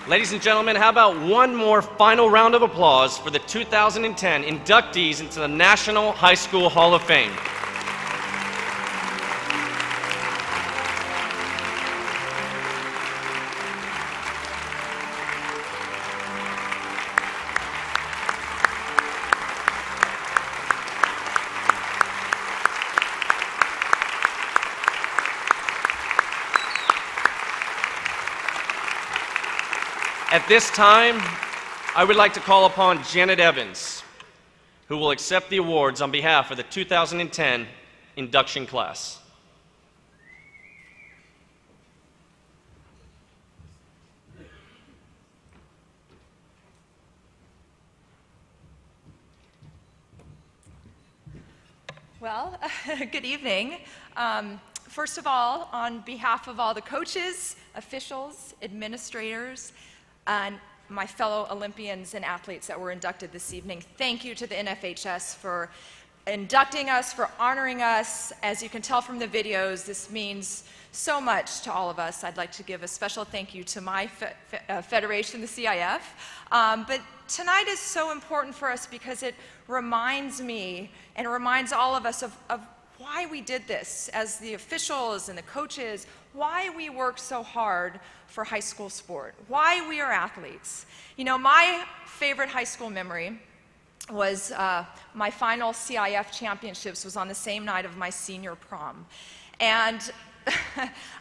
Ladies and gentlemen, how about one more final round of applause for the 2010 inductees into the National High School Hall of Fame. At this time, I would like to call upon Janet Evans, who will accept the awards on behalf of the 2010 induction class. Well, good evening. First of all, on behalf of all the coaches, officials, administrators, and my fellow Olympians and athletes that were inducted this evening, thank you to the NFHS for inducting us, for honoring us. As you can tell from the videos, this means so much to all of us. I'd like to give a special thank you to my federation, the CIF. But tonight is so important for us because it reminds me and it reminds all of us of why we did this as the officials and the coaches, why we work so hard for high school sport, why we are athletes. You know, my favorite high school memory was my final CIF championships was on the same night of my senior prom. And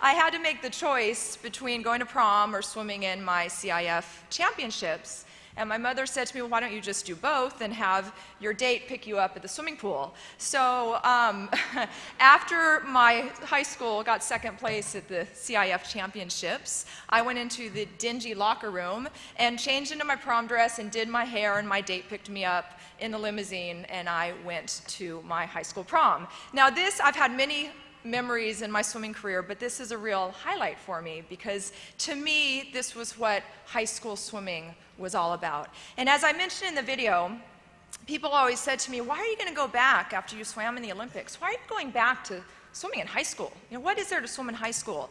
I had to make the choice between going to prom or swimming in my CIF championships. And my mother said to me, well, why don't you just do both and have your date pick you up at the swimming pool? So after my high school got second place at the CIF championships, I went into the dingy locker room and changed into my prom dress and did my hair, and my date picked me up in the limousine, and I went to my high school prom. Now this, I've had many memories in my swimming career, but this is a real highlight for me because to me, this was what high school swimming was all about. And as I mentioned in the video, people always said to me, why are you going to go back after you swam in the Olympics? Why are you going back to swimming in high school? You know, what is there to swim in high school?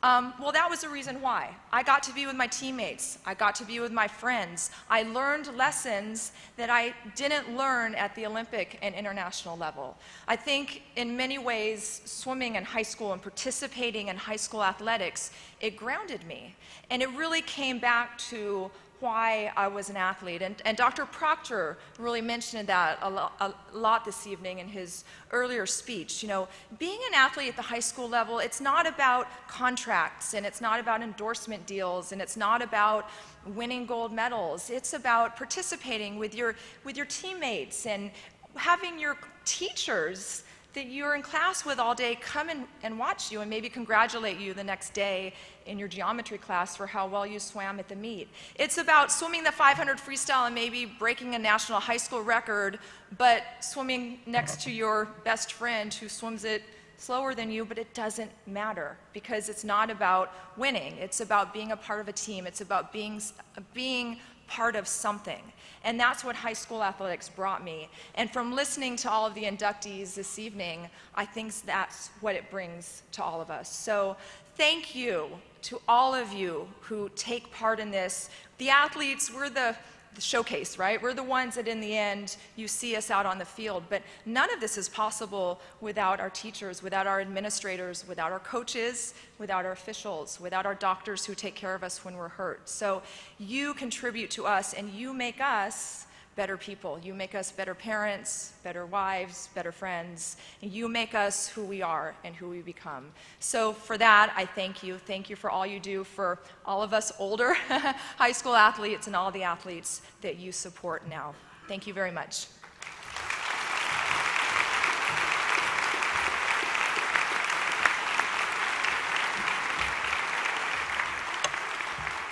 Well, that was the reason why. I got to be with my teammates. I got to be with my friends. I learned lessons that I didn't learn at the Olympic and international level. I think in many ways, swimming in high school and participating in high school athletics, it grounded me. And it really came back to why I was an athlete. And Dr. Proctor really mentioned that a lot this evening in his earlier speech. You know, being an athlete at the high school level, it's not about contracts, and it's not about endorsement deals, and it's not about winning gold medals. It's about participating with your teammates and having your teachers that you're in class with all day come and watch you and maybe congratulate you the next day in your geometry class for how well you swam at the meet. It's about swimming the 500 freestyle and maybe breaking a national high school record, but swimming next to your best friend who swims it slower than you, but it doesn't matter because it's not about winning. It's about being a part of a team. It's about being part of something. And that's what high school athletics brought me. And from listening to all of the inductees this evening, I think that's what it brings to all of us. So thank you to all of you who take part in this. The athletes, we're the showcase, right? We're the ones that in the end you see us out on the field, but none of this is possible without our teachers, without our administrators, without our coaches, without our officials, without our doctors who take care of us when we're hurt. So you contribute to us and you make us better people. You make us better parents, better wives, better friends. And you make us who we are and who we become. So for that, I thank you. Thank you for all you do for all of us older high school athletes and all the athletes that you support now. Thank you very much.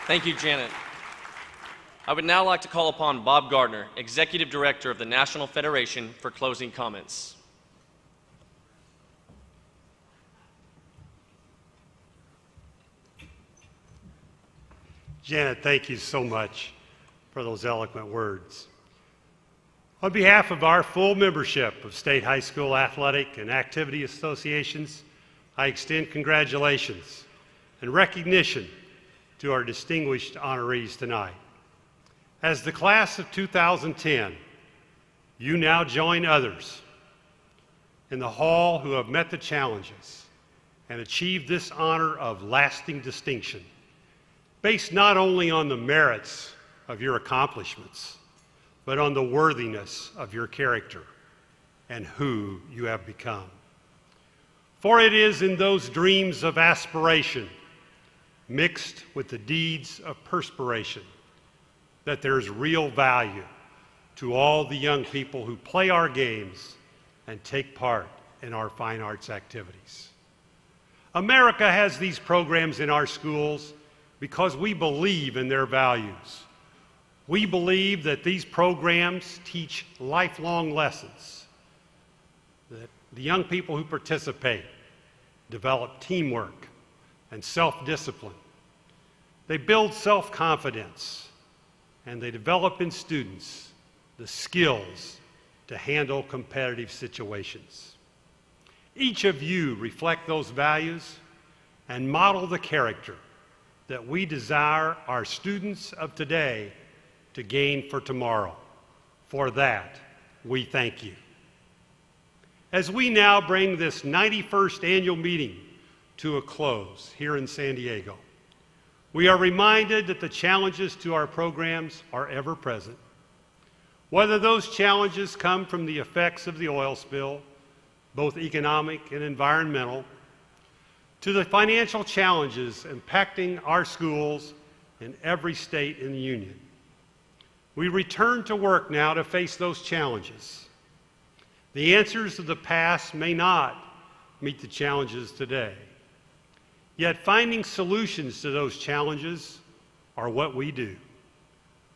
Thank you, Janet. I would now like to call upon Bob Gardner, Executive Director of the National Federation, for closing comments. Janet, thank you so much for those eloquent words. On behalf of our full membership of state high school athletic and activity associations, I extend congratulations and recognition to our distinguished honorees tonight. As the class of 2010, you now join others in the hall who have met the challenges and achieved this honor of lasting distinction, based not only on the merits of your accomplishments, but on the worthiness of your character and who you have become. For it is in those dreams of aspiration, mixed with the deeds of perspiration, that there's real value to all the young people who play our games and take part in our fine arts activities. America has these programs in our schools because we believe in their values. We believe that these programs teach lifelong lessons, that the young people who participate develop teamwork and self-discipline. They build self-confidence, and they develop in students the skills to handle competitive situations. Each of you reflect those values and model the character that we desire our students of today to gain for tomorrow. For that, we thank you. As we now bring this 91st annual meeting to a close here in San Diego, we are reminded that the challenges to our programs are ever present. Whether those challenges come from the effects of the oil spill, both economic and environmental, to the financial challenges impacting our schools in every state in the Union. We return to work now to face those challenges. The answers of the past may not meet the challenges today. Yet finding solutions to those challenges are what we do.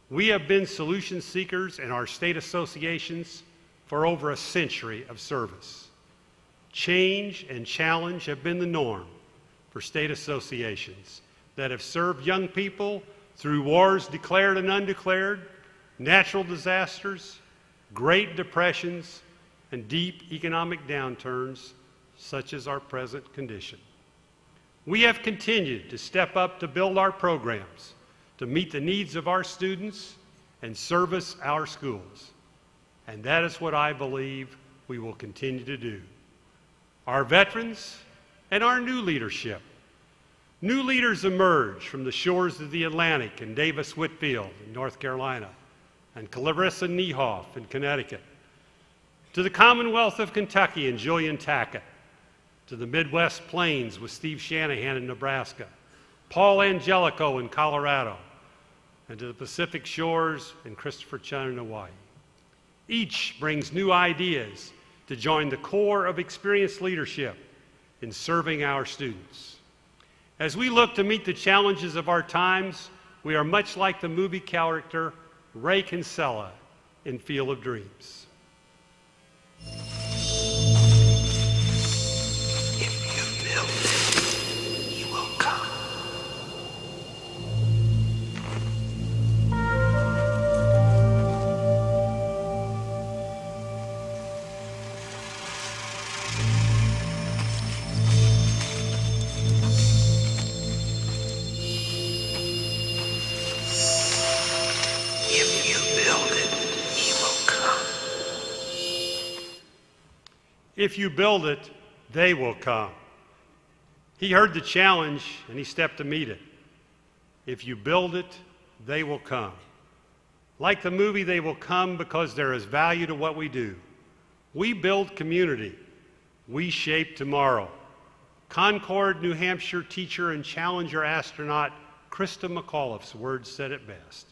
We have been solution seekers in our state associations for over a century of service. Change and challenge have been the norm for state associations that have served young people through wars declared and undeclared, natural disasters, great depressions, and deep economic downturns, such as our present condition. We have continued to step up to build our programs to meet the needs of our students and service our schools. And that is what I believe we will continue to do. Our veterans and our new leadership. New leaders emerge from the shores of the Atlantic in Davis Whitfield in North Carolina and Clarissa Niehoff in Connecticut, to the Commonwealth of Kentucky and Julian Tackett, to the Midwest Plains with Steve Shanahan in Nebraska, Paul Angelico in Colorado, and to the Pacific Shores and Christopher Chun in Hawaii. Each brings new ideas to join the core of experienced leadership in serving our students. As we look to meet the challenges of our times, we are much like the movie character Ray Kinsella in Field of Dreams. If you build it, they will come. He heard the challenge and he stepped to meet it. If you build it, they will come. Like the movie, they will come because there is value to what we do. We build community. We shape tomorrow. Concord, New Hampshire teacher and Challenger astronaut Krista McAuliffe's words said it best.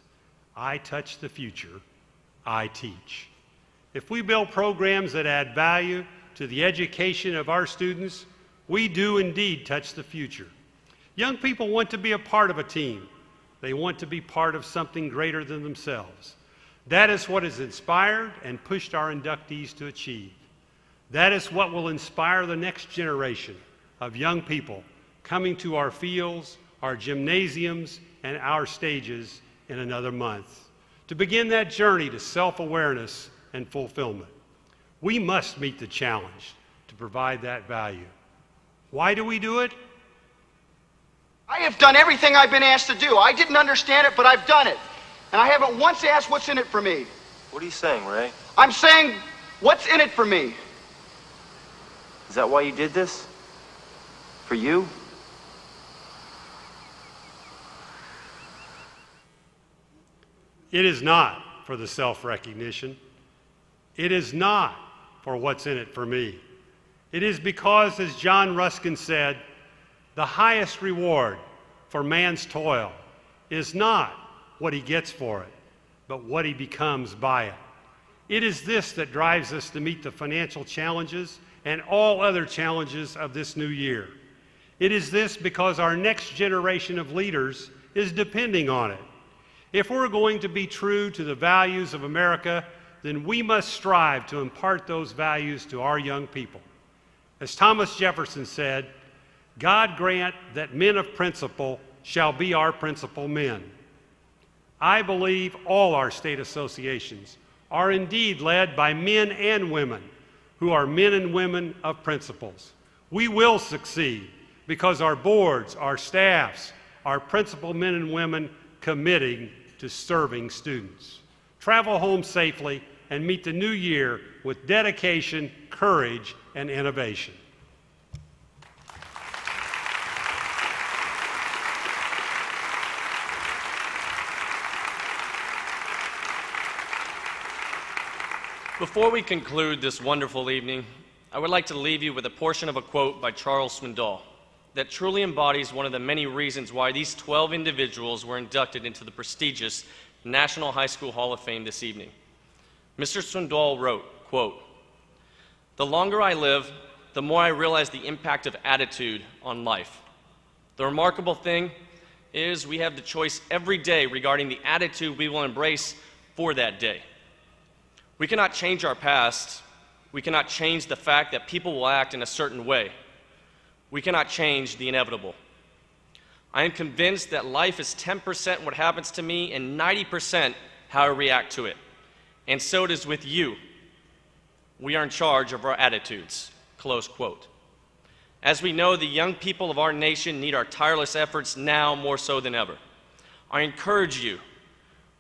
I touch the future. I teach. If we build programs that add value to the education of our students, we do indeed touch the future. Young people want to be a part of a team. They want to be part of something greater than themselves. That is what has inspired and pushed our inductees to achieve. That is what will inspire the next generation of young people coming to our fields, our gymnasiums, and our stages in another month to begin that journey to self-awareness and fulfillment. We must meet the challenge to provide that value. Why do we do it? I have done everything I've been asked to do. I didn't understand it, but I've done it. And I haven't once asked what's in it for me. What are you saying, Ray? I'm saying, what's in it for me? Is that why you did this? For you? It is not for the self-recognition. It is not for what's in it for me. It is because, as John Ruskin said, the highest reward for man's toil is not what he gets for it, but what he becomes by it. It is this that drives us to meet the financial challenges and all other challenges of this new year. It is this because our next generation of leaders is depending on it. If we're going to be true to the values of America, then we must strive to impart those values to our young people. As Thomas Jefferson said, God grant that men of principle shall be our principal men. I believe all our state associations are indeed led by men and women who are men and women of principles. We will succeed because our boards, our staffs, are principal men and women committing to serving students. Travel home safely and meet the new year with dedication, courage, and innovation. Before we conclude this wonderful evening, I would like to leave you with a portion of a quote by Charles Swindoll that truly embodies one of the many reasons why these 12 individuals were inducted into the prestigious National High School Hall of Fame this evening. Mr. Swindoll wrote, quote, "The longer I live, the more I realize the impact of attitude on life. The remarkable thing is we have the choice every day regarding the attitude we will embrace for that day. We cannot change our past. We cannot change the fact that people will act in a certain way. We cannot change the inevitable. I am convinced that life is 10% what happens to me and 90% how I react to it. And so it is with you. We are in charge of our attitudes." Close quote. As we know, the young people of our nation need our tireless efforts now more so than ever. I encourage you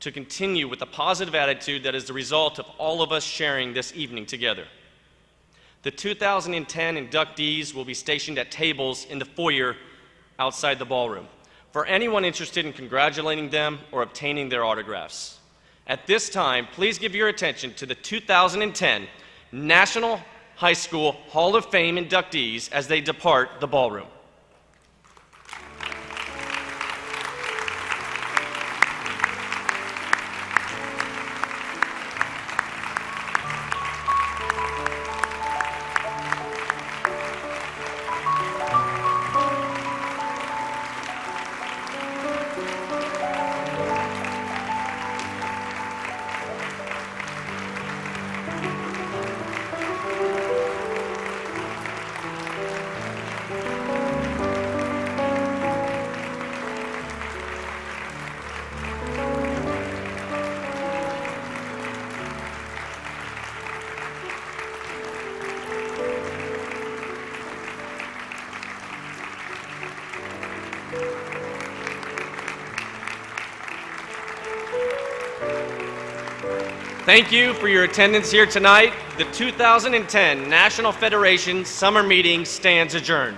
to continue with the positive attitude that is the result of all of us sharing this evening together. The 2010 inductees will be stationed at tables in the foyer outside the ballroom for anyone interested in congratulating them or obtaining their autographs. At this time, please give your attention to the 2010 National High School Hall of Fame inductees as they depart the ballroom. Thank you for your attendance here tonight. The 2010 National Federation Summer Meeting stands adjourned.